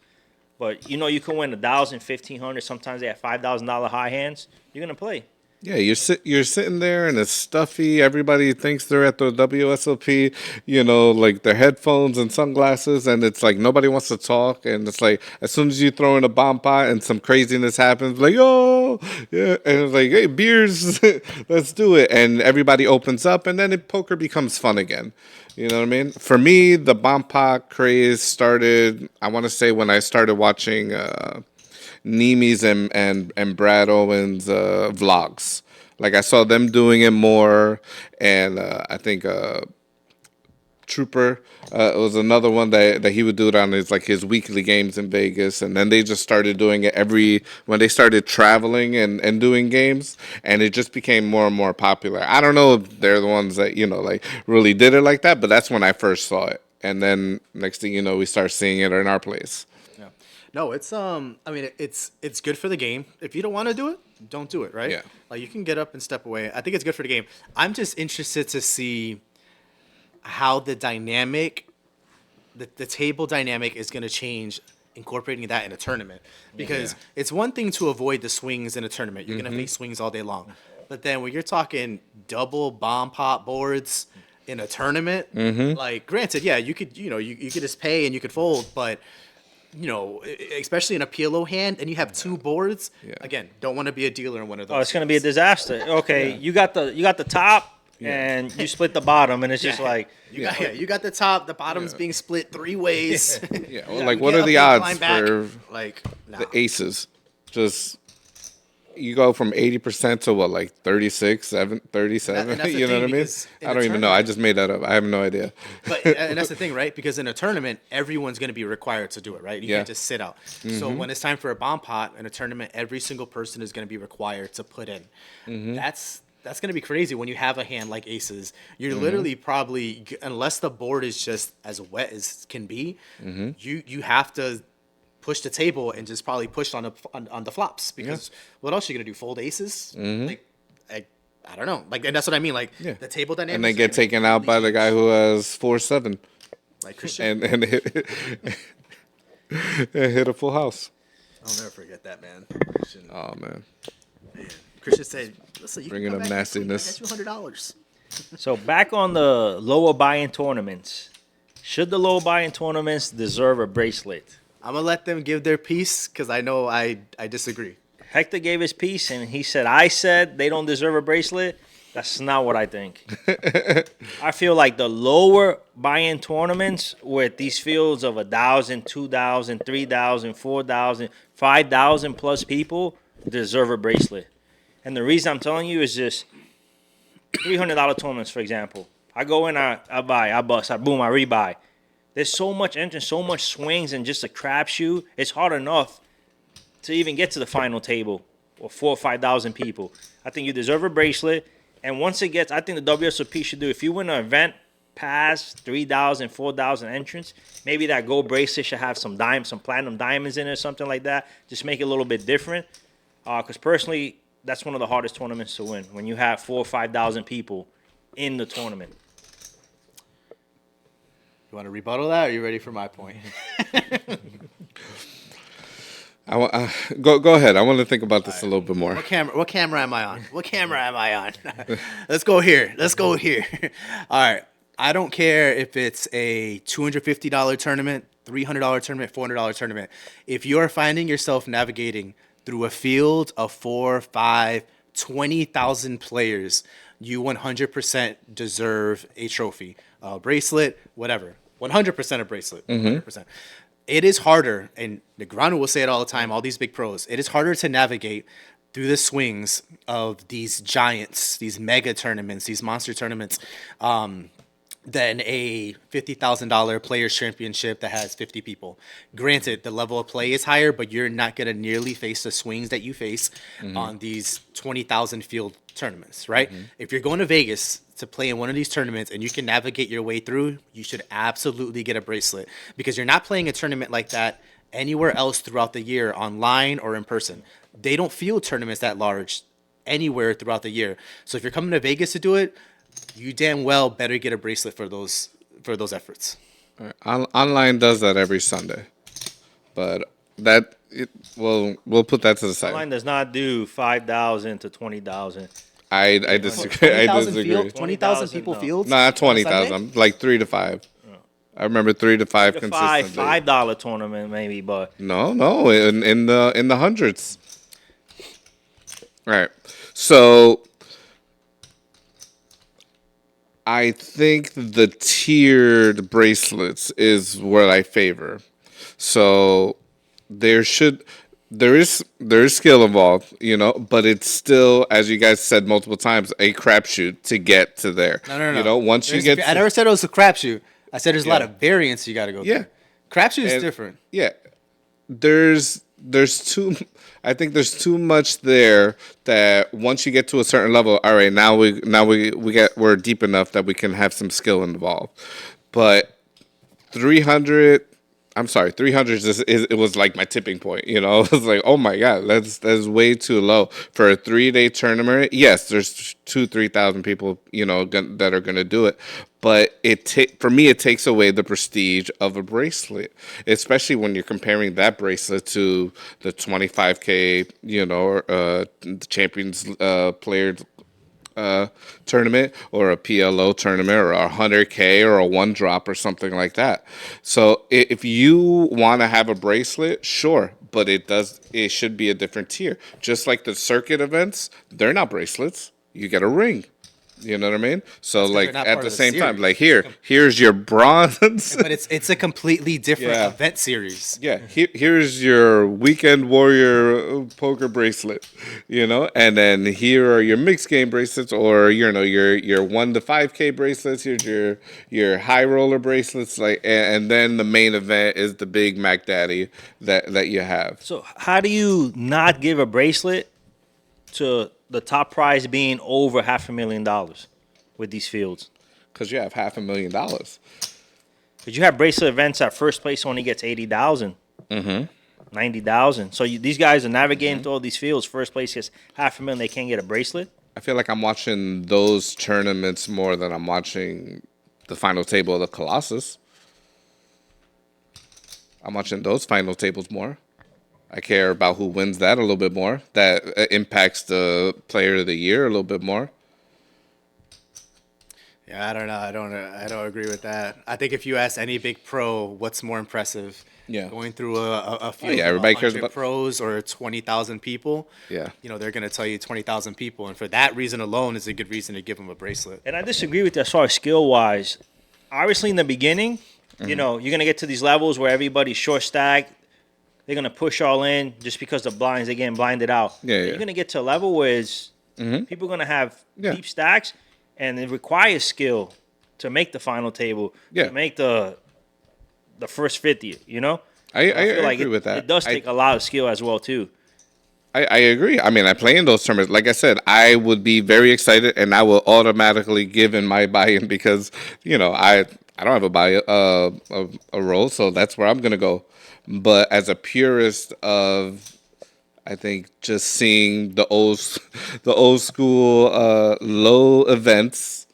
but you can win 1,000, 1,500. Sometimes they have $5,000 high hands. You're gonna play. Yeah, you're sitting there and it's stuffy. Everybody thinks they're at the WSOP, like their headphones and sunglasses, and it's like nobody wants to talk. And it's like as soon as you throw in a bomb pot and some craziness happens, like, oh, yeah, and it's like, hey, beers, let's do it. And everybody opens up, and then poker becomes fun again. You know what I mean? For me, the bomb pot craze started, I want to say, when I started watching Nemi's and Brad Owen's vlogs. Like I saw them doing it more, and I think Trooper was another one that he would do it on his weekly games in Vegas, and then they just started doing it when they started traveling and doing games, and it just became more and more popular. I don't know if they're the ones that really did it like that, but that's when I first saw it, and then next thing you know, we start seeing it in our place. No, it's it's good for the game. If you don't want to do it, don't do it, right? Yeah. Like you can get up and step away. I think it's good for the game. I'm just interested to see how the dynamic, the table dynamic is going to change incorporating that in a tournament. Because it's one thing to avoid the swings in a tournament. You're going to face swings all day long. But then when you're talking double bomb pot boards in a tournament, like granted, yeah, you could you could just pay and you could fold, but especially in a PLO hand, and you have 2 boards. Yeah. Again, don't want to be a dealer in one of those. Oh, it's going to be a disaster. Okay, you got the top, and you split the bottom, and it's just like you got the top, the bottom's being split 3 ways. Well, what are the odds for the aces? Just you go from 80% to what, like 36, 37? You know what I mean? I don't even know. I just made that up. I have no idea. And that's the thing, right? Because in a tournament, everyone's going to be required to do it, right? You can't just sit out. So when it's time for a bomb pot in a tournament, every single person is going to be required to put in. That's going to be crazy when you have a hand like aces. You're literally probably, unless the board is just as wet as can be, you have to push the table and just probably push on the flops, because what else are you gonna do? Fold aces? Like I don't know. Like, and that's what I mean. Like the table dynamics. And they get taken out by the guy who has 4-7. Like Christian. And hit a full house. I'll never forget that, man. Christian. Oh man. Christian said, "Listen, you bringing can up nastiness." I got you $100. So back on the lower buy-in tournaments, should the lower buy-in tournaments deserve a bracelet? I'm gonna let them give their piece because I know I disagree. Hector gave his piece and he said, "I said they don't deserve a bracelet." That's not what I think. I feel like the lower buy-in tournaments with these fields of 1,000, 2,000, 3,000, 4,000, 5,000 plus people deserve a bracelet. And the reason I'm telling you is just $300 tournaments, for example. I go in, I buy, I bust, I boom, I rebuy. there's so much entrance, so much swings, and just a crapshoot. It's hard enough to even get to the final table or 4,000 or 5,000 people. I think you deserve a bracelet. And once it gets, I think the WSOP should do, if you win an event past 3,000, 4,000 entrants, maybe that gold bracelet should have some platinum diamonds in it or something like that. Just make it a little bit different. Because personally, that's one of the hardest tournaments to win, when you have 4,000 or 5,000 people in the tournament. You want to rebuttal that, or are you ready for my point? Go ahead. I want to think about this a little bit more. What camera am I on? What camera am I on? Let's go here. All right. I don't care if it's a $250 tournament, $300 tournament, $400 tournament. If you are finding yourself navigating through a field of 4, 5, 20,000 players, you 100% deserve a trophy, a bracelet, whatever. 100% a bracelet. 100%. It is harder, and Negrano will say it all the time, all these big pros, it is harder to navigate through the swings of these giants, these mega tournaments, these monster tournaments, than a $50,000 Players Championship that has 50 people. Granted, the level of play is higher, but you're not going to nearly face the swings that you face on these 20,000 field tournaments, right? If you're going to Vegas to play in one of these tournaments and you can navigate your way through, you should absolutely get a bracelet, because you're not playing a tournament like that anywhere else throughout the year, online or in person. They don't field tournaments that large anywhere throughout the year. So if you're coming to Vegas to do it, you damn well better get a bracelet for those efforts. All right. Online does that every Sunday, but we'll put that to the side. Online does not do 5,000 to 20,000. I disagree. I disagree. 20,000 people no. fields? Nah, 20,000. Like 3 to 5. I remember 3 to 5 consistently. $5 tournament maybe, but No, in the hundreds. All right, so I think the tiered bracelets is what I favor. So there is skill involved, but it's still, as you guys said multiple times, a crapshoot to get to there. No. Once you get, I never said it was a crapshoot. I said there's a lot of variance you got to go Yeah. through. Crapshoot is different. Yeah, there's too. I think there's too much there that once you get to a certain level, all right, now we're deep enough that we can have some skill involved. But 300 it was like my tipping point. It was like, oh my god, that's way too low for a 3-day tournament. Yes, there's 2,000-3,000 people that are gonna do it, but for me it takes away the prestige of a bracelet, especially when you're comparing that bracelet to the 25K, the Champions Players tournament, or a PLO tournament, or a 100K, or a 1-drop, or something like that. So if you want to have a bracelet, sure, but it should be a different tier. Just like the circuit events, they're not bracelets. You get a ring. You know what I mean? So like at the same time, like here's your bronze. But it's a completely different event series. Yeah, here's your Weekend Warrior poker bracelet, and then here are your mixed game bracelets, or your 1 to 5K bracelets. Here's your high roller bracelets, and then the main event is the big Mac Daddy that you have. So how do you not give a bracelet to the top prize being over $500,000 with these fields? Because you have $500,000. Because you have bracelet events at first place only gets 80,000, 90,000. So these guys are navigating through all these fields. First place gets $500,000. They can't get a bracelet. I feel like I'm watching those tournaments more than I'm watching the final table of the Colossus. I'm watching those final tables more. I care about who wins that a little bit more. That impacts the player of the year a little bit more. Yeah, I don't know. I don't agree with that. I think if you ask any big pro, what's more impressive? Yeah. Going through a field everybody of cares 100 about pros or 20,000 people. Yeah. They're going to tell you 20,000 people, and for that reason alone is a good reason to give them a bracelet. And I disagree with you as far as skill-wise. Obviously, in the beginning, you're going to get to these levels where everybody's short stack. They're going to push all in just because the blinds, they're getting blinded out. Yeah. You're going to get to a level where people are going to have deep stacks, and it requires skill to make the final table, to make the the first 50. You know, I feel like agree with that. It does take a lot of skill as well too. I agree. I mean, I play in those tournaments. Like I said, I would be very excited, and I will automatically give in my buy-in because I don't have a role, so that's where I'm gonna go. But as a purist of, I think just seeing the old school low events,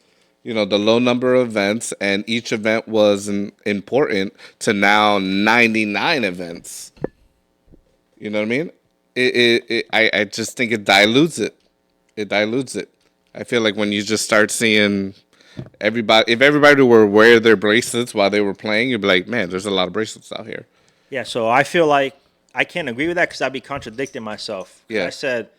the low number of events, and each event was important to now 99 events. You know what I mean? I just think it dilutes it. It dilutes it. I feel like when you just start seeing everybody, if everybody were wear their bracelets while they were playing, you'd be like, man, there's a lot of bracelets out here. Yeah, so I feel like I can't agree with that because I'd be contradicting myself. Yeah. I said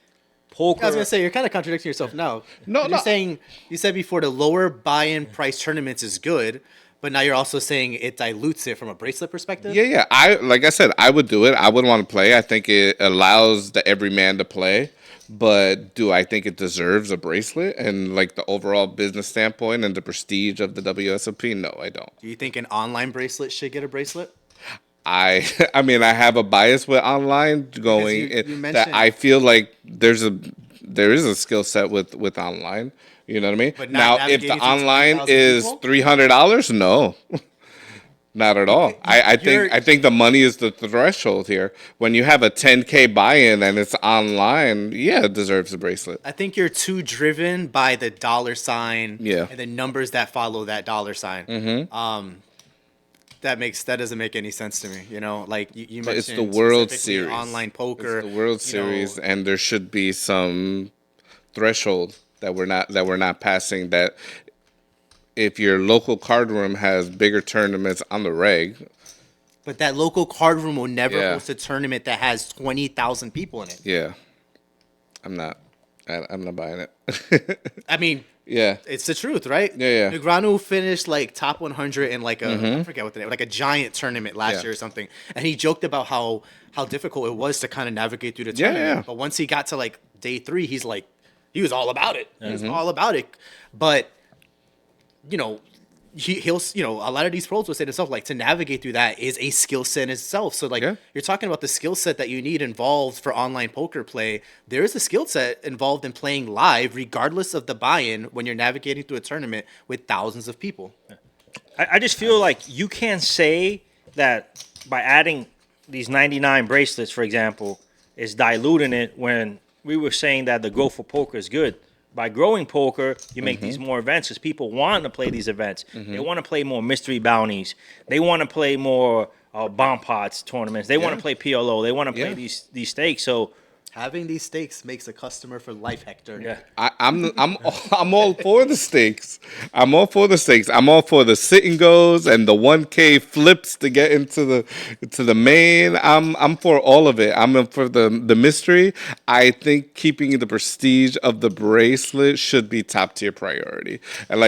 poker. I was gonna say you're kind of contradicting yourself now. No, You're saying you said before the lower buy-in price tournaments is good, but now you're also saying it dilutes it from a bracelet perspective. Yeah. Like I said, I would do it. I would want to play. I think it allows the everyman to play. But do I think it deserves a bracelet and like the overall business standpoint and the prestige of the WSOP? No, I don't. Do you think an online bracelet should get a bracelet? I mean, I have a bias with online going you that mentioned- I feel like there is a skill set with online. You know what I mean? But not now, if the navigating through online 20,000 is people? $300, no, not at all. I You're- think the money is the threshold here. When you have a 10K buy-in and it's online, yeah, it deserves a bracelet. I think you're too driven by the dollar sign Yeah. and the numbers that follow that dollar sign. Mm-hmm. That doesn't make any sense to me. Like you But it's mentioned the World specifically Series. online poker. It's the World Series, and there should be some threshold that we're not passing. That if your local card room has bigger tournaments on the reg, But that local card room will never Yeah. host a tournament that has 20,000 people in it. yeah, I'm not buying it. I mean, Yeah, it's the truth, right? Yeah. Negreanu finished like top 100 in like I forget what the name, like a giant tournament last Yeah. year or something. And he joked about how difficult it was to kind of navigate through the Yeah, tournament. yeah. But once he got to like day 3, he was all about it. He was all about it. But he'll a lot of these pros will say to themselves, like, to navigate through that is a skill set in itself. So like Yeah. you're talking about the skill set that you need involved for online poker play. There is a skill set involved in playing live, regardless of the buy-in, when you're navigating through a tournament with thousands of people. I just feel like you can't say that by adding these 99 bracelets, for example, is diluting it when we were saying that the growth for poker is good. By growing poker, you make these more events because people want to play these events. They want to play more mystery bounties. They want to play more bomb pots tournaments. They want to play PLO. They want to play Yeah. these stakes. So Having these stakes makes a customer for life, Hector. yeah, I'm all for the stakes. I'm all for the stakes. I'm all for the sit and goes and the 1K flips to get into the main. I'm for all of it. I'm for the mystery. I think keeping the prestige of the bracelet should be top tier priority. And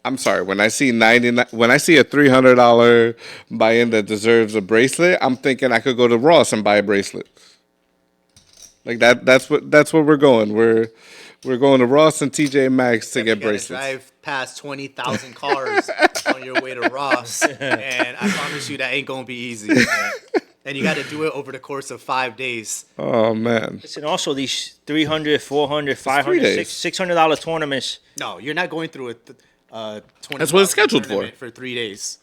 I'm sorry, when I see a $300 buy-in that deserves a bracelet, I'm thinking I could go to Ross and buy a bracelet. Like that's what we're going. We're going to Ross and TJ Maxx to get You gotta bracelets. drive past 20,000 cars on your way to Ross, and I promise you that ain't gonna be easy. And you got to do it over the course of 5 days. Oh man. and also these $300, $400, $500, days. $600 tournaments. No, you're not going through a 20. That's what it's scheduled for 3 days.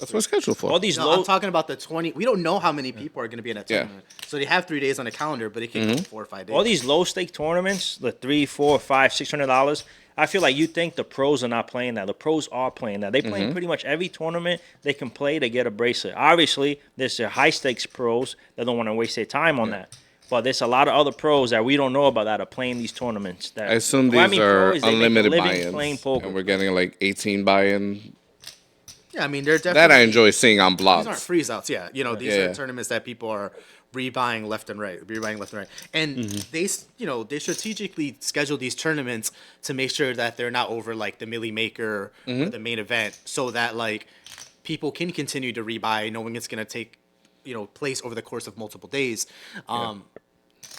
That's what it's scheduled for. All these No, low. I'm talking about the 20. We don't know how many people are going to be in that Yeah. tournament. So they have 3 days on the calendar, but it can go 4 or 5 days. All these low stake tournaments, the $300, $400, $500, $600. I feel like you think the pros are not playing that. The pros are playing that. They play pretty much every tournament they can play to get a bracelet. Obviously, there's the high stakes pros that don't want to waste their time on that. But there's a lot of other pros that we don't know about that are playing these tournaments. That I assume What these pro are is they make a unlimited living buy-ins, playing poker. and we're getting like 18 buy-in. Yeah, I mean, they're definitely. That I enjoy seeing on These aren't blogs. freeze outs. Yeah, these Yeah. are tournaments that people are rebuying left and right, and they strategically schedule these tournaments to make sure that they're not over like the Millie Maker or the main event, so that like people can continue to rebuy, knowing it's gonna take place over the course of multiple days.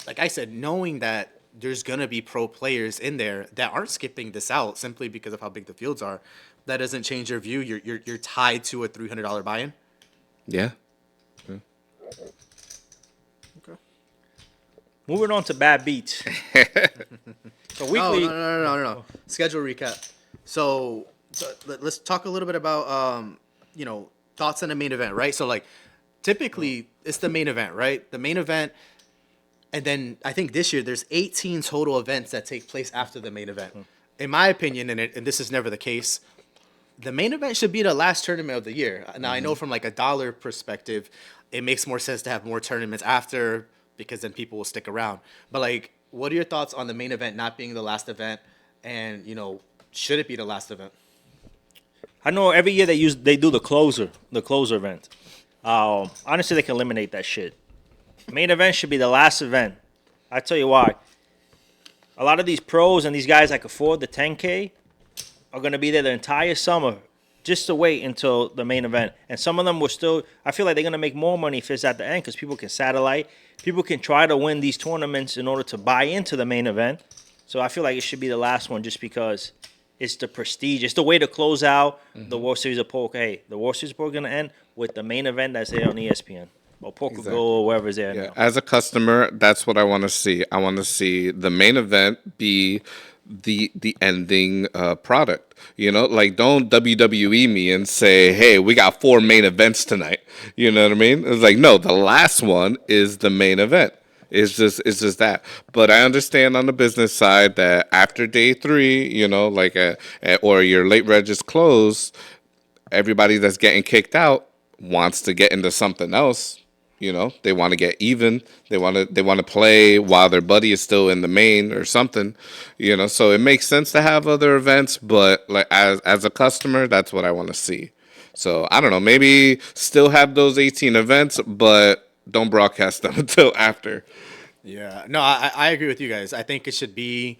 Like I said, knowing that there's gonna be pro players in there that aren't skipping this out simply because of how big the fields are, that doesn't change your view. You're tied to a $300 buy-in. Yeah. Moving on to bad beats. So Oh, weekly. no. Schedule recap. So let's talk a little bit about thoughts on the main event, right? So like typically it's the main event, right? The main event, and then I think this year there's 18 total events that take place after the main event. In my opinion, and this is never the case, the main event should be the last tournament of the year. Now I know from like a dollar perspective, it makes more sense to have more tournaments after because then people will stick around. But like, what are your thoughts on the main event not being the last event, and should it be the last event? I know every year they do the closer event. Honestly, they can eliminate that shit. Main event should be the last event. I tell you why. A lot of these pros and these guys that can afford the 10K are going to be there the entire summer just to wait until the main event. And some of them will still, I feel like they're going to make more money if it's at the end because people can satellite. People can try to win these tournaments in order to buy into the main event. So I feel like it should be the last one just because it's the prestige. It's the way to close out the World Series of Poker. Hey, the World Series of Poker is going to end with the main event that's there on ESPN or PokerGo or wherever's there Yeah. now. As a customer, that's what I want to see. I want to see the main event be the ending product. Like don't WWE me and say, hey, we got 4 main events tonight. You know what I mean? It's like, no, the last one is the main event. It's just that. But I understand on the business side that after day 3, like or your late reg is closed, everybody that's getting kicked out wants to get into something else. They want to get even. They want to play while their buddy is still in the main or something. So it makes sense to have other events, but like as a customer, that's what I want to see. So I don't know, maybe still have those 18 events, but don't broadcast them until after. Yeah, no, I agree with you guys. I think it should be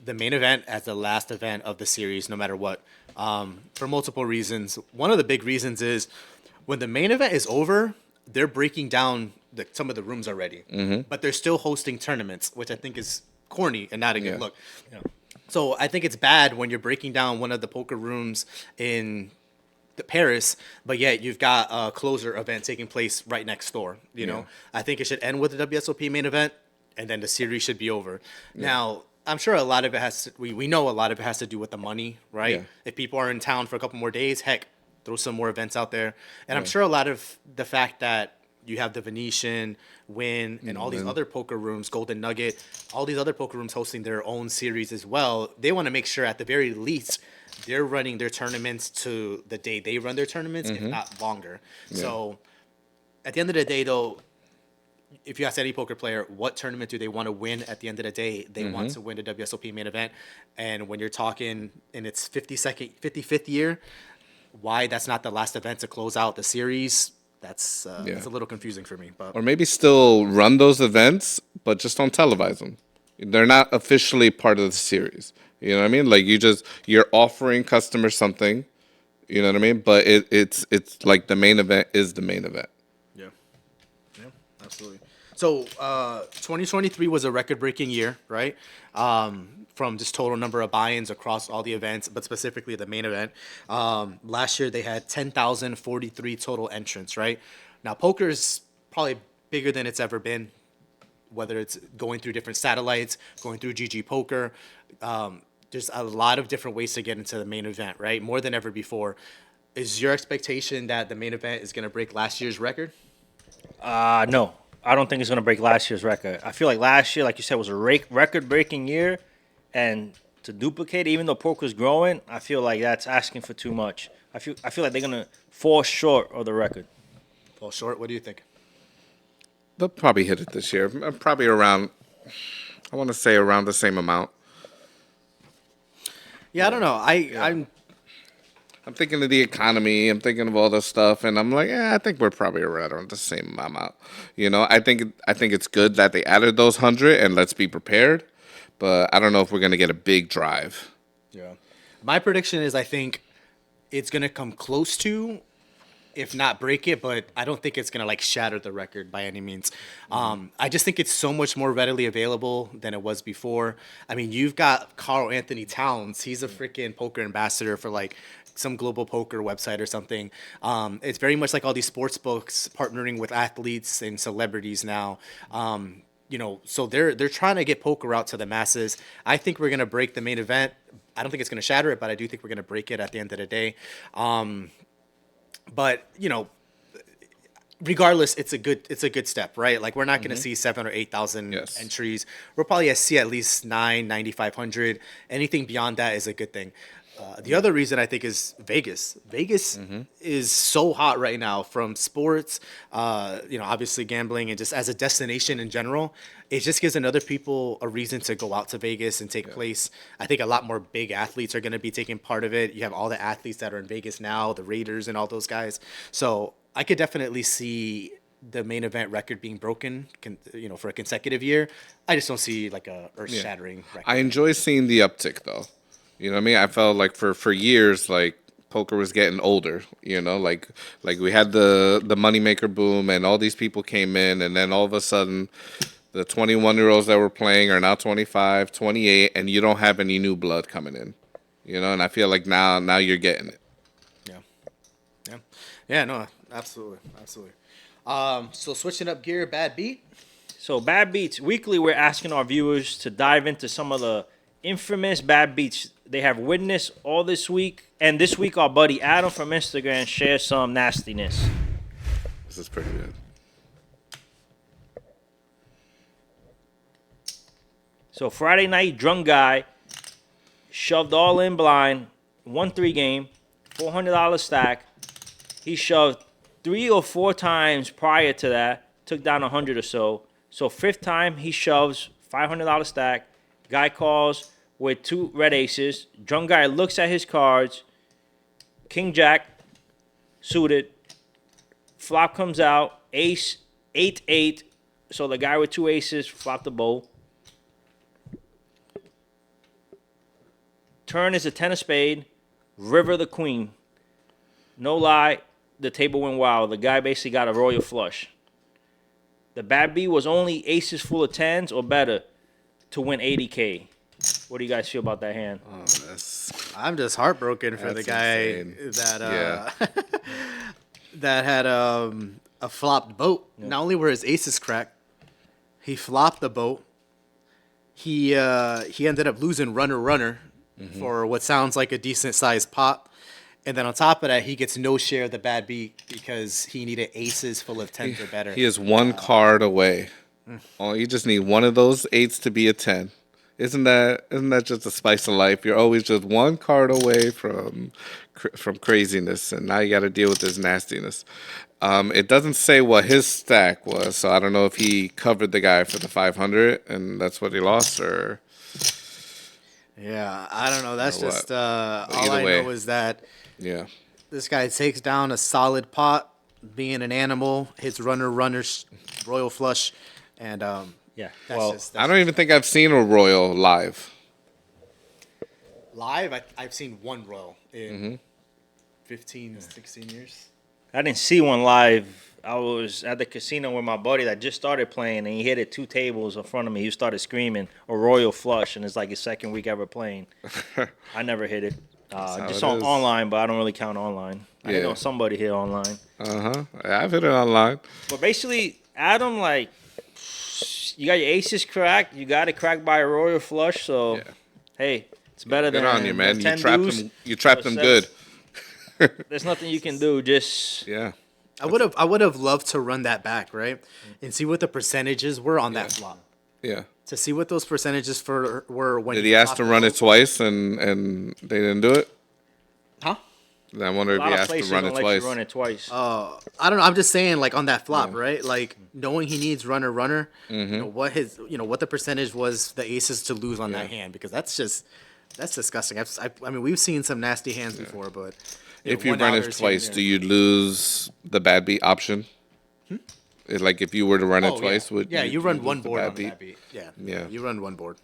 the main event as the last event of the series, no matter what, for multiple reasons. One of the big reasons is when the main event is over, they're breaking down some of the rooms already, but they're still hosting tournaments, which I think is corny and not a good look. Yeah. So I think it's bad when you're breaking down one of the poker rooms in Paris, but yet you've got a closer event taking place right next door. I think it should end with the WSOP main event, and then the series should be over. Now, I'm sure a lot of it has to, we know a lot of it has to do with the money, right? Yeah. If people are in town for a couple more days, heck, throw some more events out there. And I'm sure a lot of the fact that you have the Venetian, Win, and all these other poker rooms, Golden Nugget, all these other poker rooms hosting their own series as well. They want to make sure at the very least they're running their tournaments to the day they run their tournaments, if not longer. So at the end of the day, though, if you ask any poker player what tournament do they want to win at the end of the day, they want to win the WSOP main event. And when you're talking in its 55th year, why that's not the last event to close out the series, that's a little confusing for me. But Or maybe still run those events, but just don't televise them. They're not officially part of the series. You know what I mean? Like you're offering customers something. You know what I mean? But it's like the main event is the main event. yeah, absolutely. So 2023 was a record-breaking year, right? From just total number of buy-ins across all the events, but specifically the main event. Last year they had 10,043 total entrants, right? Now poker is probably bigger than it's ever been, whether it's going through different satellites, going through GG Poker. There's a lot of different ways to get into the main event, right? More than ever before. Is your expectation that the main event is going to break last year's record? No, I don't think it's going to break last year's record. I feel like last year, like you said, was a record-breaking year. And to duplicate, even though poker's growing, I feel like that's asking for too much. I feel like they're going to fall short of the record. Fall short? What do you think? They'll probably hit it this year. Probably around, I want to say around the same amount. Yeah, I don't know. I'm thinking of the economy. I'm thinking of all this stuff, and I'm like, I think we're probably right around the same amount. I think it's good that they added those 100, and let's be prepared. But I don't know if we're gonna get a big drive. Yeah. My prediction is I think it's gonna come close to, if not break it, but I don't think it's gonna like shatter the record by any means. I just think it's so much more readily available than it was before. I mean, you've got Carl Anthony Towns. He's a freaking poker ambassador for like some global poker website or something. It's very much like all these sports books partnering with athletes and celebrities now. So they're trying to get poker out to the masses. I think we're gonna break the main event. I don't think it's gonna shatter it, but I do think we're gonna break it at the end of the day. But regardless, it's a good step, right? Like we're not going to see 7 or 8,000 entries. We'll probably see at least 9,500. Anything beyond that is a good thing. The other reason I think is Vegas. Vegas is so hot right now from sports, obviously gambling and just as a destination in general. It just gives another people a reason to go out to Vegas and take place. I think a lot more big athletes are going to be taking part of it. You have all the athletes that are in Vegas now, the Raiders and all those guys. So I could definitely see the main event record being broken, for a consecutive year. I just don't see like a earth-shattering record. I enjoy seeing the uptick, though. You know what I mean? I felt like for years, like poker was getting older. Like we had the moneymaker boom, and all these people came in, and then all of a sudden, the 21-year-olds that were playing are now 25, 28, and you don't have any new blood coming in. And I feel like now you're getting it. Yeah. No, absolutely. So switching up gear, bad beat. So Bad Beats Weekly, we're asking our viewers to dive into some of the infamous bad beats they have witnessed all this week. And this week, our buddy Adam from Instagram shared some nastiness. This is pretty good. So Friday night, drunk guy shoved all in blind, 1-3 game, $400 stack. He shoved 3 or 4 times prior to that, took down 100 or so. So 5th time he shoves, $500 stack. Guy calls with 2 red aces. Drunk guy looks at his cards. King Jack, suited. Flop comes out, ace, 8-8. So the guy with 2 aces flopped the bowl. Turn is a 10 of spade. River the queen. No lie, the table went wild. The guy basically got a royal flush. The bad beat was only aces full of 10s or better to win 80K. What do you guys feel about that hand? I'm just heartbroken for the guy insane. that had a flopped boat. Yep. Not only were his aces cracked, he flopped the boat. He ended up losing runner for what sounds like a decent sized pot. And then on top of that, he gets no share of the bad beat because he needed aces full of 10s or better. He is 1 card away. Oh, you just need one of those 8s to be a 10. Isn't that just the spice of life? You're always just 1 card away from craziness, and now you got to deal with this nastiness. It doesn't say what his stack was, so I don't know if he covered the guy for the 500 and that's what he lost, or yeah, I don't know. That's just all I know is that this guy takes down a solid pot, being an animal, hits runner royal flush, and that's I don't even think I've seen a royal live. I've seen 1 royal in 15, 16 years. I didn't see one live. I was at the casino with my buddy that just started playing, and he hit it 2 tables in front of me. He started screaming a royal flush, and it's like his second week ever playing. I never hit it. Just online, but I don't really count online. I hit on somebody here online. I've hit it online. But basically, Adam, like, you got your aces cracked. You got it cracked by a royal flush. So, hey, it's better than good on you, man. You 10 trapped deuce him. You trapped him good. There's nothing you can do. Just I would have loved to run that back, right, and see what the percentages were on that flop. Yeah. To see what those percentages were when. Did he ask to run it twice and they didn't do it? Huh? I wonder if he asked to run it twice. Run it twice. I don't know. I'm just saying, like on that flop, right? Like knowing he needs runner, what the percentage was the aces to lose on that hand, because that's disgusting. I mean, we've seen some nasty hands before, but if you run it twice, do you lose the bad beat option? Like if you were to run it twice, would you run 1 board on the bad beat? Yeah, you run 1 board.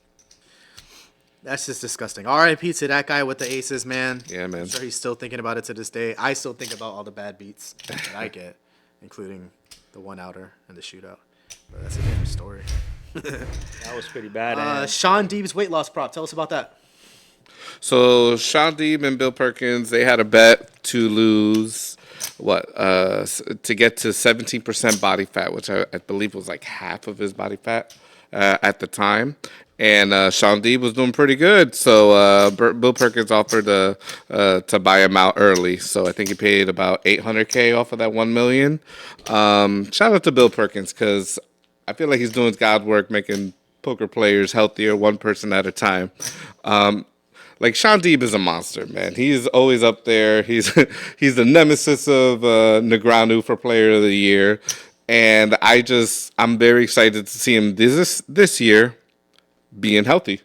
That's just disgusting. R.I.P. to that guy with the aces, man. Yeah, man. I'm sure he's still thinking about it to this day. I still think about all the bad beats that I get, including the 1-outer and the shootout. But that's a different story. That was pretty bad. Shaun Deeb's weight loss prop. Tell us about that. So Shaun Deeb and Bill Perkins, they had a bet to lose to get to 17% body fat, which I believe was like half of his body fat at the time. And Shaun Deeb was doing pretty good, so Bill Perkins offered to buy him out early. So I think he paid about $800K off of that $1 million. Shout out to Bill Perkins because I feel like he's doing God's work, making poker players healthier, one person at a time. Like Shaun Deeb is a monster, man. He's always up there. He's the nemesis of Negreanu for Player of the Year, and I'm very excited to see him this year being healthy.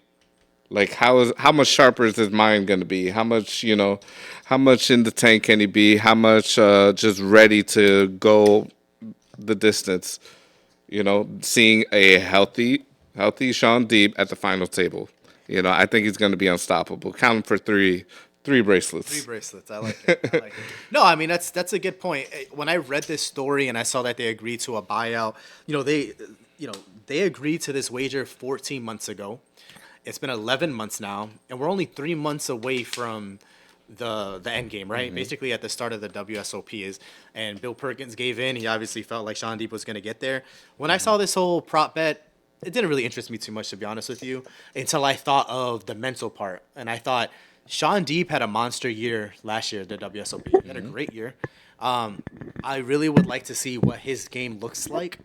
Like how much sharper is his mind going to be? How much in the tank can he be? How much just ready to go the distance? Seeing a healthy Shaun Deeb at the final table. I think he's going to be unstoppable. Count him for three bracelets. 3 bracelets. I like it. No, I mean that's a good point. When I read this story and I saw that they agreed to a buyout, they agreed to this wager 14 months ago. It's been 11 months now, and we're only 3 months away from the end game, right? Mm-hmm. Basically at the start of the WSOP and Bill Perkins gave in. He obviously felt like Shaun Deeb was going to get there. When I saw this whole prop bet, it didn't really interest me too much, to be honest with you, until I thought of the mental part. And I thought Shaun Deeb had a monster year last year at the WSOP. He had a great year. I really would like to see what his game looks like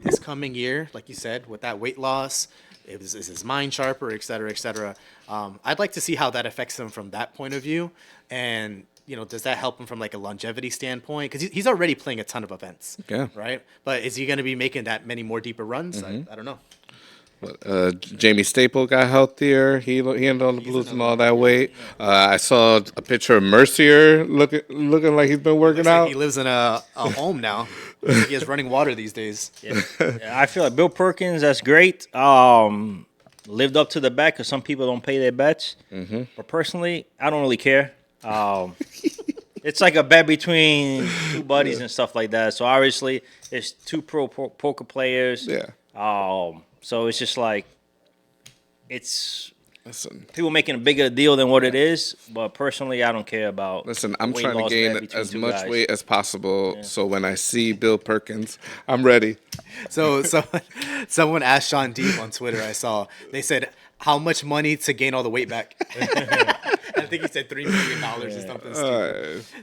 this coming year, like you said, with that weight loss. Is his mind sharper, et cetera, et cetera. I'd like to see how that affects him from that point of view. And, does that help him from like a longevity standpoint? Because he's already playing a ton of events. Yeah. Right? But is he going to be making that many more deeper runs? I don't know. Jamie Staple got healthier. He ended up losing all that weight. I saw a picture of Mercier looking like he's been working out. Like he lives in a home now. He has running water these days. Yeah. I feel like Bill Perkins, that's great. Lived up to the bet because some people don't pay their bets. Mm-hmm. But personally, I don't really care. It's like a bet between two buddies and stuff like that. So obviously, it's two pro poker players. Yeah. So it's just like people making a bigger deal than what it is. But personally, I don't care about. Listen, I'm trying to gain as much weight as possible. Yeah. So when I see Bill Perkins, I'm ready. So someone asked Shaun Deeb on Twitter. I saw they said how much money to gain all the weight back. I think he said $3 million or something.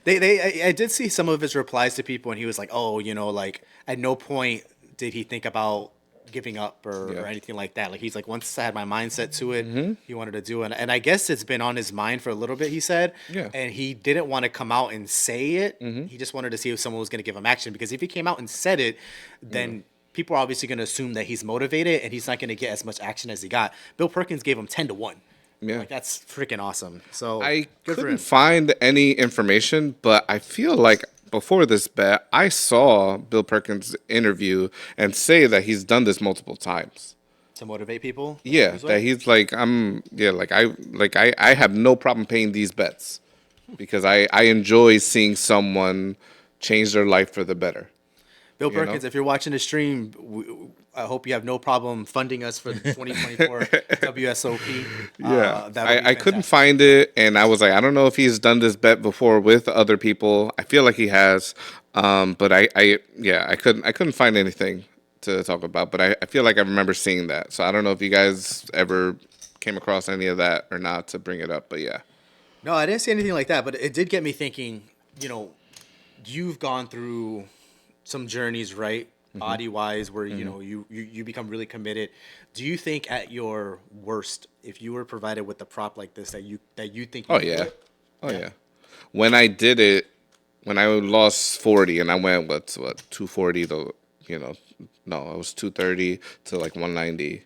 I did see some of his replies to people, and he was like, "Oh, like at no point did he think about giving up or anything like that. Like he's like, once I had my mindset to it, he wanted to do it, and I guess it's been on his mind for a little bit. He said, and he didn't want to come out and say it. He just wanted to see if someone was going to give him action, because if he came out and said it, then people are obviously going to assume that he's motivated, and he's not going to get as much action as he got. Bill Perkins gave him 10-1. Yeah, like that's freaking awesome. So I couldn't find any information, but I feel like before this bet, I saw Bill Perkins' interview and say that he's done this multiple times to motivate people. Yeah, that he's like, I have no problem paying these bets because I enjoy seeing someone change their life for the better. Bill Perkins, if you're watching the stream, I hope you have no problem funding us for the 2024 WSOP. Yeah, I couldn't find it, and I was like, I don't know if he's done this bet before with other people. I feel like he has, but I couldn't find anything to talk about. But I feel like I remember seeing that, so I don't know if you guys ever came across any of that or not to bring it up. But yeah, no, I didn't see anything like that. But it did get me thinking. You've gone through some journeys, right? Body wise, where you become really committed. Do you think at your worst, if you were provided with a prop like this, that you think? Oh yeah. When I did it, when I lost 40 and I went what 240 to no, it was 230 to like 190.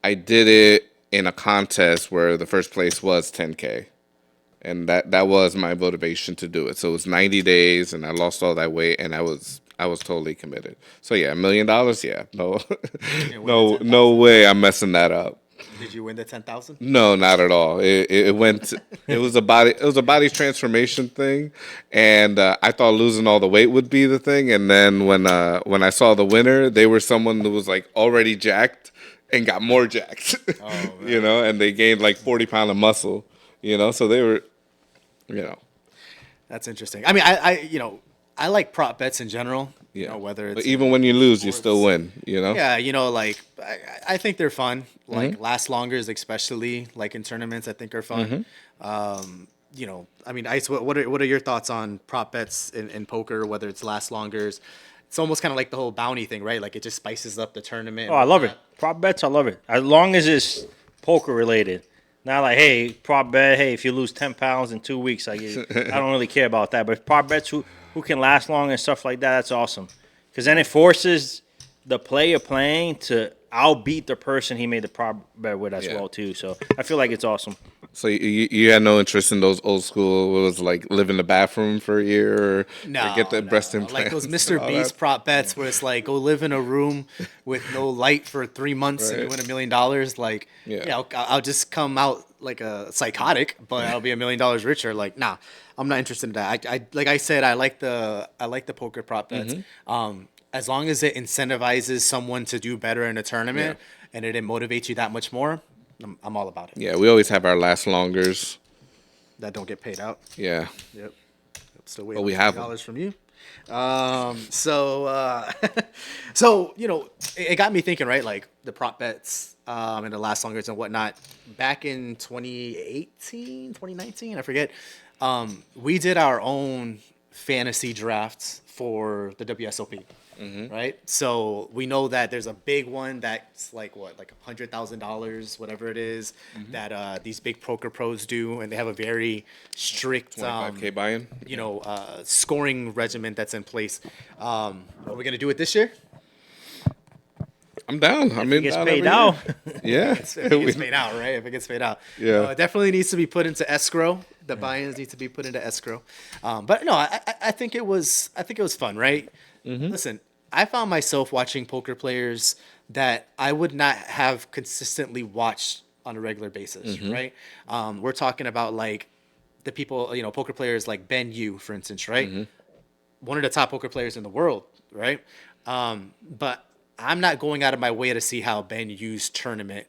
I did it in a contest where the first place was 10K. And that was my motivation to do it. So it was 90 days, and I lost all that weight, and I was totally committed. So yeah, $1 million. Yeah, no way I'm messing that up. Did you win the 10,000? No, not at all. It went. It was a body transformation thing, and I thought losing all the weight would be the thing. And then when I saw the winner, they were someone who was like already jacked. and got more jacked. You know, and they gained like 40 pounds of muscle. You know, so they were, you know. That's interesting. I mean, I like prop bets in general. Yeah. You know, whether it's but even when you lose, you still win. You know. yeah, like I think they're fun. Like last longers, especially like in tournaments, I think are fun. I mean, Ice, what are your thoughts on prop bets in poker? Whether it's last longers, it's almost kind of like the whole bounty thing, right? Like it just spices up the tournament. Oh, I love it. Prop bets, I love it. As long as it's poker related. Not like, hey, prop bet, hey, if you lose 10 pounds in 2 weeks, I don't really care about that. But prop bets who can last long and stuff like that, that's awesome. Because then it forces the player playing to outbeat the person he made the prop bet with as well, too. So I feel like it's awesome. So you had no interest in those old school, what was like live in the bathroom for a year or get the breast implants? Like those Mr. Beast prop bets where it's like go live in a room with no light for 3 months and you win $1 million. Like, I'll just come out like a psychotic, but I'll be $1 million richer. Like, nah, I'm not interested in that. I like I said, I like the poker prop bets. As long as it incentivizes someone to do better in a tournament and it motivates you that much more, I'm all about it. Yeah, we always have our last longers that don't get paid out. Yeah. Yep. Still waiting. But we have dollars from you. So it got me thinking, right? Like the prop bets and the last longers and whatnot. Back in 2018, 2019, I forget. We did our own fantasy drafts for the WSOP. Right, so we know that there's a big one that's like $100,000, whatever it is, that these big poker pros do, and they have a very strict 25K buy-in, scoring regimen that's in place. Are we gonna do it this year? I'm down. I mean, it gets paid out. Yeah, if it gets paid out, right? If it gets paid out, it definitely needs to be put into escrow. The buy-ins need to be put into escrow. But no, I think it was fun, right? Listen, I found myself watching poker players that I would not have consistently watched on a regular basis, right? We're talking about like the people, poker players like Ben Yu, for instance, right? One of the top poker players in the world, right? But I'm not going out of my way to see how Ben Yu's tournament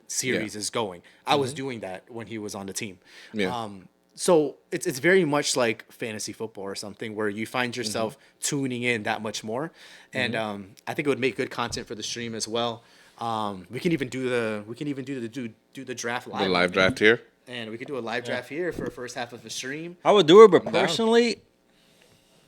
series is going. I was doing that when he was on the team. Yeah. So it's very much like fantasy football or something where you find yourself tuning in that much more, and I think it would make good content for the stream as well. We can even do the draft live. The live draft here, and we could do a live draft here for the first half of the stream. I would do it, but personally,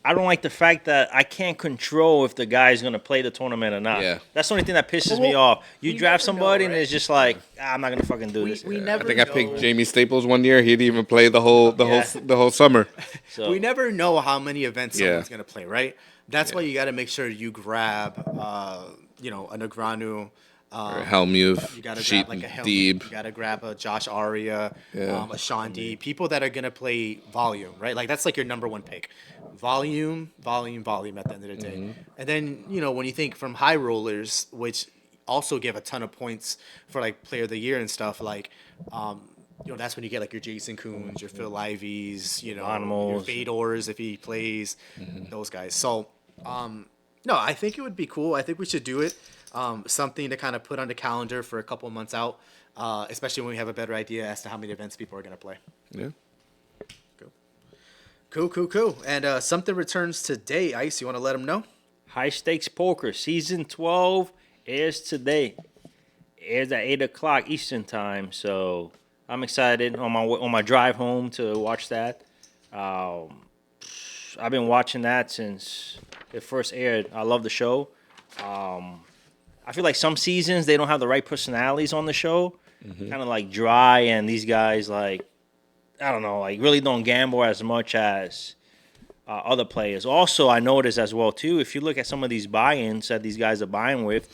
I don't like the fact that I can't control if the guy's going to play the tournament or not. Yeah. That's the only thing that pisses me off. You draft somebody and it's just like, I'm not going to fucking do this. We never I think I picked Jamie Staples one year. He didn't even play the whole summer. So. We never know how many events someone's going to play, right? That's why you got to make sure you grab, a Negranu. Or Helmuth, you gotta Sheet, grab like a Helmuth. Deeb. You gotta grab a Josh Aria, a Shaun Deeb. People that are gonna play volume, right? Like that's like your number one pick. Volume at the end of the day. And then, when you think from high rollers, which also give a ton of points for like player of the year and stuff, like that's when you get like your Jason Coons, your Phil Ivies, your Fedors if he plays, those guys. So no, I think it would be cool. I think we should do it. Something to kind of put on the calendar for a couple of months out, especially when we have a better idea as to how many events people are going to play. Yeah. Cool. And something returns today. Ice, you want to let them know? High Stakes Poker Season 12 airs today. Airs at 8 o'clock Eastern Time. So I'm excited on my drive home to watch that. I've been watching that since it first aired. I love the show. I feel like some seasons they don't have the right personalities on the show. Kind of like dry, and these guys like, I don't know, like really don't gamble as much as other players. Also, I noticed as well too, if you look at some of these buy-ins that these guys are buying with,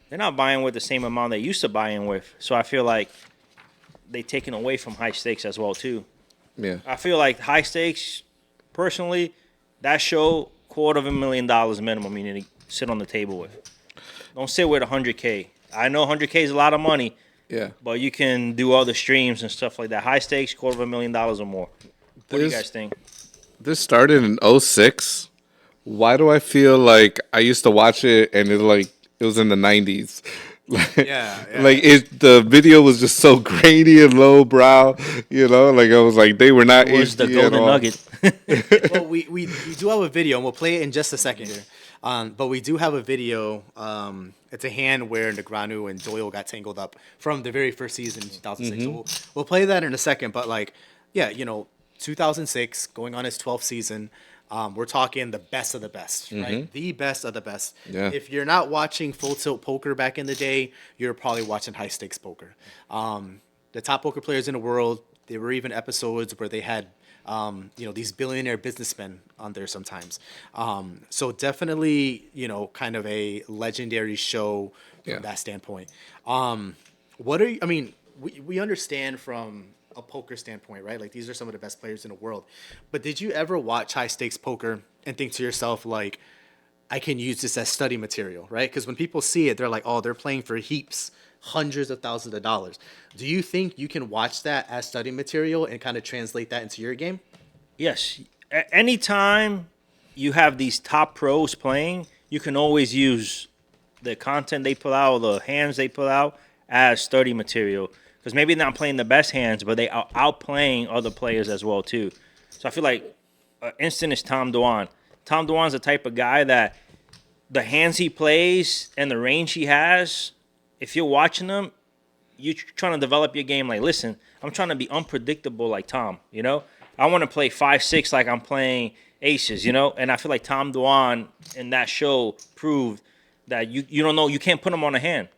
they're not buying with the same amount they used to buy in with. So I feel like they taken away from High Stakes as well too. Yeah. I feel like High Stakes, personally, that show $250,000 minimum you need to sit on the table with. Don't sit with 100K. I know 100K is a lot of money. Yeah. But you can do other streams and stuff like that. High stakes, $250,000 or more. What do you guys think? This started in 06. Why do I feel like I used to watch it and it was in the 90s? Yeah, yeah. Like the video was just so grainy and lowbrow, Like I was like, they were not It was the HD at golden all. nugget. Well, we do have a video, and we'll play it in just a second here. But we do have a video. It's a hand where Negreanu and Doyle got tangled up from the very first season in 2006. So we'll play that in a second. But like, yeah, 2006 going on its 12th season. We're talking the best of the best, right? The best of the best. Yeah. If you're not watching Full Tilt Poker back in the day, you're probably watching high stakes poker. The top poker players in the world. There were even episodes where they had these billionaire businessmen on there sometimes. So definitely, kind of a legendary show from that standpoint. We understand from a poker standpoint, right? Like these are some of the best players in the world. But did you ever watch high stakes poker and think to yourself, like, I can use this as study material, right? Because when people see it, they're like, oh, they're playing for heaps, hundreds of thousands of dollars. Do you think you can watch that as study material and kind of translate that into your game? Yes. Anytime you have these top pros playing, you can always use the content they put out, the hands they put out as study material. Because maybe they're not playing the best hands, but they are outplaying other players as well, too. So I feel like instant is Tom Dwan. Tom Dwan's the type of guy that the hands he plays and the range he has, if you're watching him, you're trying to develop your game. Like, listen, I'm trying to be unpredictable like Tom, I want to play 5-6 like I'm playing aces, And I feel like Tom Dwan in that show proved that you don't know, you can't put him on a hand.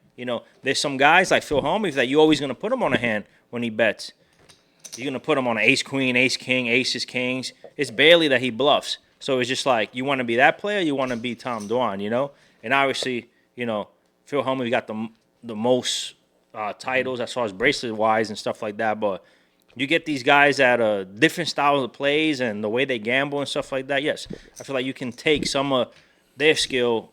There's some guys like Phil Hellmuth that you're always going to put him on a hand when he bets. You're going to put him on an ace-queen, ace-king, aces-kings. It's barely that he bluffs. So it's just like, you want to be that player, you want to be Tom Dwan, And obviously, Phil Hellmuth got the most titles as far as bracelet-wise and stuff like that. But you get these guys that different styles of plays and the way they gamble and stuff like that. Yes, I feel like you can take some of their skill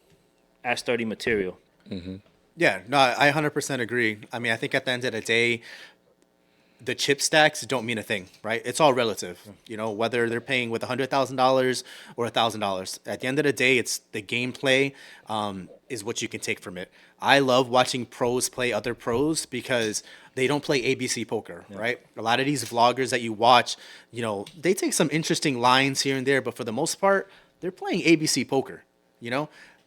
as study material. Mm-hmm. Yeah, no, I 100% agree. I mean, I think at the end of the day, the chip stacks don't mean a thing, right? It's all relative, whether they're paying with $100,000 or $1,000. At the end of the day, it's the gameplay is what you can take from it. I love watching pros play other pros because they don't play ABC poker, right? A lot of these vloggers that you watch, they take some interesting lines here and there, but for the most part, they're playing ABC poker,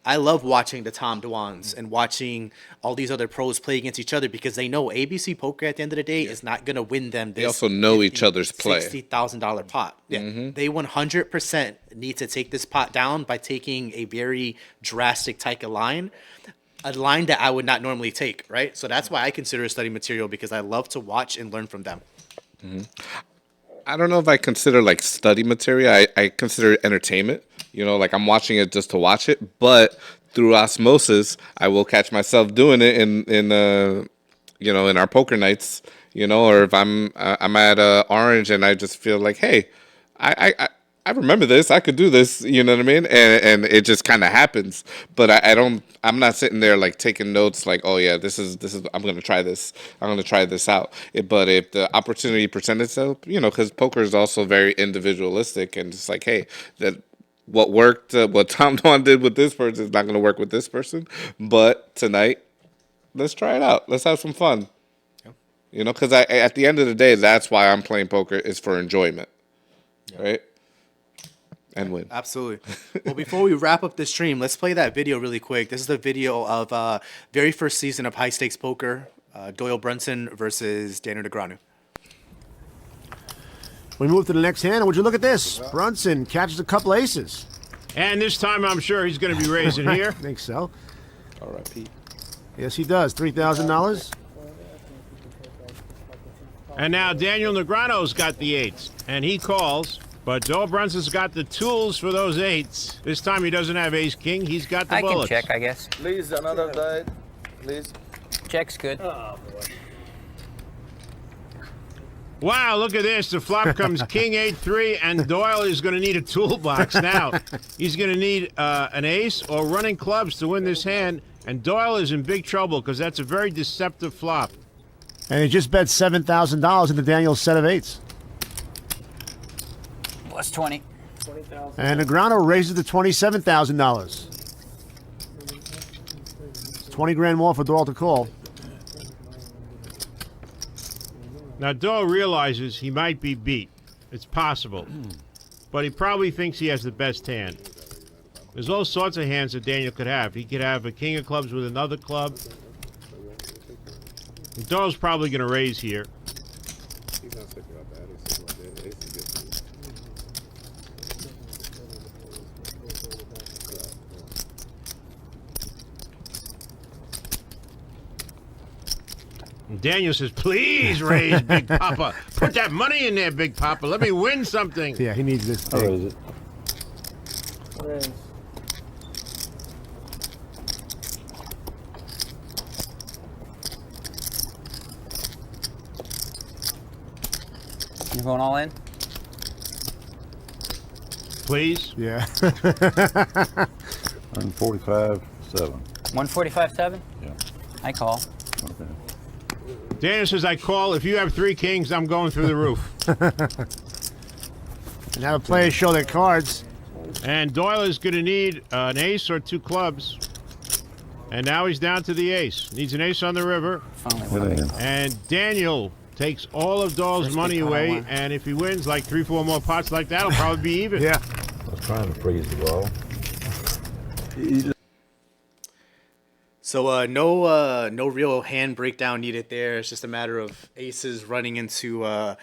I love watching the Tom Dwans and watching all these other pros play against each other because they know ABC poker at the end of the day is not going to win them this. They also know each other's play. $60,000 pot. Yeah. They 100% need to take this pot down by taking a very drastic type of line, a line that I would not normally take, right? So that's why I consider it study material because I love to watch and learn from them. I don't know if I consider like study material. I consider it entertainment. Like I'm watching it just to watch it, but through osmosis, I will catch myself doing it in our poker nights, or if I'm at Orange and I just feel like, hey, I remember this, I could do this, you know what I mean? And it just kind of happens, but I'm not sitting there like taking notes like, oh yeah, this is I'm gonna try this out. But if the opportunity presents itself, because poker is also very individualistic and it's like, hey, that. What worked, what Tom Dwan did with this person is not going to work with this person. But tonight, let's try it out. Let's have some fun. Because at the end of the day, that's why I'm playing poker is for enjoyment, right? And win. Absolutely. Well, before we wrap up this stream, let's play that video really quick. This is the video of very first season of High Stakes Poker, Doyle Brunson versus Daniel Negreanu. We move to the next hand, and would you look at this? Brunson catches a couple aces. And this time I'm sure he's going to be raising here. I think so. All right, Pete. Yes, he does. $3,000. And now Daniel Negreanu's got the eights, and he calls. But Doyle Brunson's got the tools for those eights. This time he doesn't have ace-king. He's got the bullets. I can check, I guess. Please, another die. Please. Check's good. Wow, look at this. The flop comes king 8-3, and Doyle is going to need a toolbox now. He's going to need an ace or running clubs to win this hand, and Doyle is in big trouble because that's a very deceptive flop. And he just bet $7,000 into Daniel's set of eights. Plus 20. And Negreanu raises to $27,000. 20 grand more for Doyle to call. Now, Doyle realizes he might be beat. It's possible. But he probably thinks he has the best hand. There's all sorts of hands that Daniel could have. He could have a king of clubs with another club. And Doyle's probably going to raise here. And Daniel says, please raise, Big Papa. Put that money in there, Big Papa. Let me win something. Yeah, he needs this. I'll raise it. You going all in? Please? Yeah. 145.7. 145.7? Yeah. I call. Okay. Daniel says, I call. If you have 3 kings, I'm going through the roof. And now the players show their cards. And Doyle is going to need an ace or 2 clubs. And now he's down to the ace. Needs an ace on the river. Finally won. And Daniel takes all of Doyle's First money big pot I away. won. And if he wins like 3-4 more pots like that, he'll probably be even. Yeah. I was trying to freeze the ball. So no real hand breakdown needed there. It's just a matter of aces running into a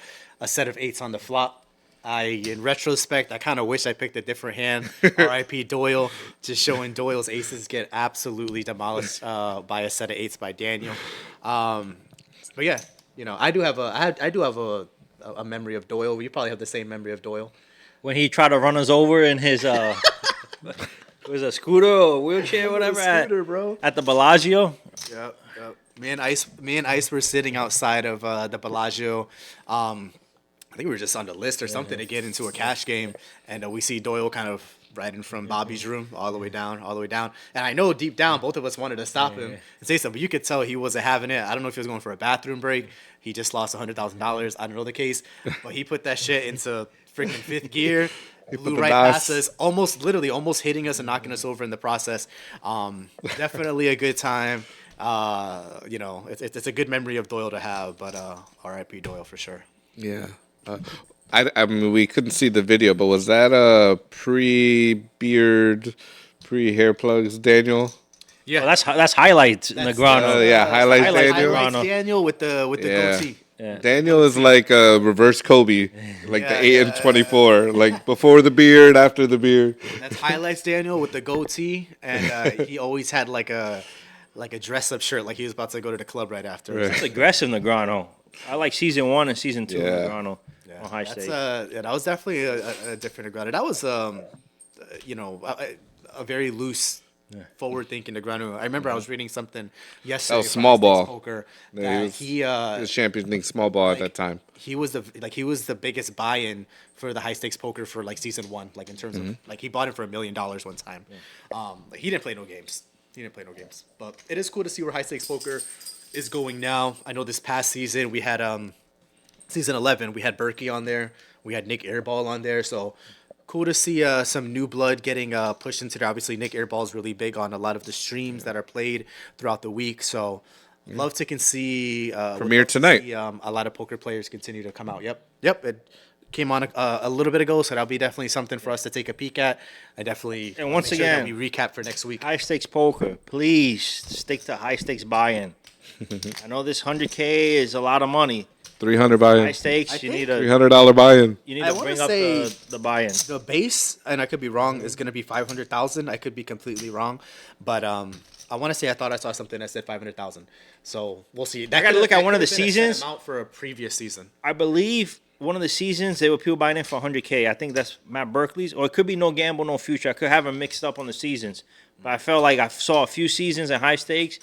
set of 8s on the flop. In retrospect, I kind of wish I picked a different hand. R.I.P. Doyle, just showing Doyle's aces get absolutely demolished by a set of 8s by Daniel. But yeah, I do have a memory of Doyle. You probably have the same memory of Doyle. When he tried to run us over in his it was a scooter or wheelchair, whatever, bro. at the Bellagio. Yep. Me and Ice were sitting outside of the Bellagio. I think we were just on the list or something to get into a cash game, and we see Doyle kind of riding from Bobby's room all the way down. And I know deep down both of us wanted to stop him and say something, but you could tell he wasn't having it. I don't know if he was going for a bathroom break. He just lost $100,000. I don't know the case, but he put that shit into freaking 5th gear. Blew right past us, almost hitting us and knocking us over in the process. Definitely a good time. It's a good memory of Doyle to have, but R.I.P. Doyle for sure. Yeah. I mean, we couldn't see the video, but was that a pre-beard, pre-hair plugs, Daniel? Yeah, Well, that's highlights in the ground. highlights Daniel. Highlights Daniel with the goatee. Yeah. Daniel is like a reverse Kobe, like Yeah, the 8 and 24, like before the beard, after the beard. That's highlights Daniel with the goatee, and he always had like a dress-up shirt, like he was about to go to the club right after. Right. It's aggressive Negrano. I like season 1 and season 2 Negrano on high stakes. That was definitely a different Negrano. That was a very loose, forward-thinking Negrano. I remember I was reading something yesterday. That was small ball. Poker, Yeah, he was Champions League small ball at that time. He was the biggest buy-in for the high stakes poker for like season 1, like in terms of like he bought it for $1 million one time. He didn't play no games. But it is cool to see where high stakes poker is going now. I know this past season we had season 11 we had Berkey on there, we had Nick Airball on there, so cool to see some new blood getting pushed into there. Obviously Nick Airball is really big on a lot of the streams that are played throughout the week, so love to see Premiere tonight. A lot of poker players continue to come out. Yep, it came on a little bit ago, so that'll be definitely something for us to take a peek at. And once again, we recap for next week. High stakes poker, please stick to high stakes buy-in. I know this 100K is a lot of money. 300 buy-in. High stakes, you need $300 buy-in. You need to bring up the buy-in. The base, and I could be wrong, is going to be 500,000. I could be completely wrong, but I want to say I thought I saw something that said 500,000. So we'll see. I got to look at one of the seasons. Amount for a previous season. I believe one of the seasons they were people buying in for 100K. I think that's Matt Berkeley's, or it could be No Gamble, No Future. I could have them mixed up on the seasons, but I felt like I saw a few seasons in high stakes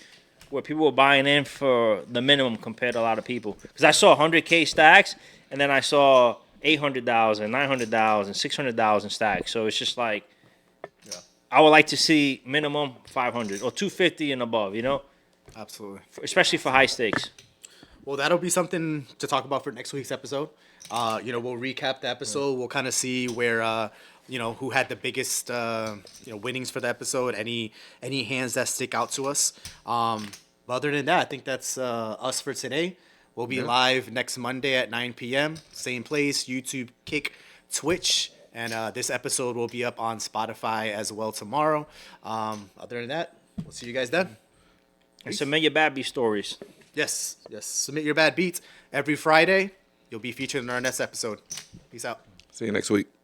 where people were buying in for the minimum compared to a lot of people. Because I saw 100K stacks, and then I saw 800,000, 900,000, 600,000 stacks. So it's just like, I would like to see minimum 500 or 250 and above, Absolutely. Especially for high stakes. Well, that'll be something to talk about for next week's episode. We'll recap the episode. We'll kind of see where who had the biggest winnings for the episode. Any hands that stick out to us. But other than that, I think that's us for today. We'll be live next Monday at 9 p.m. Same place, YouTube, Kick, Twitch. And this episode will be up on Spotify as well tomorrow. Other than that, we'll see you guys then. And submit your bad beat stories. Yes. Submit your bad beats every Friday. You'll be featured in our next episode. Peace out. See you next week.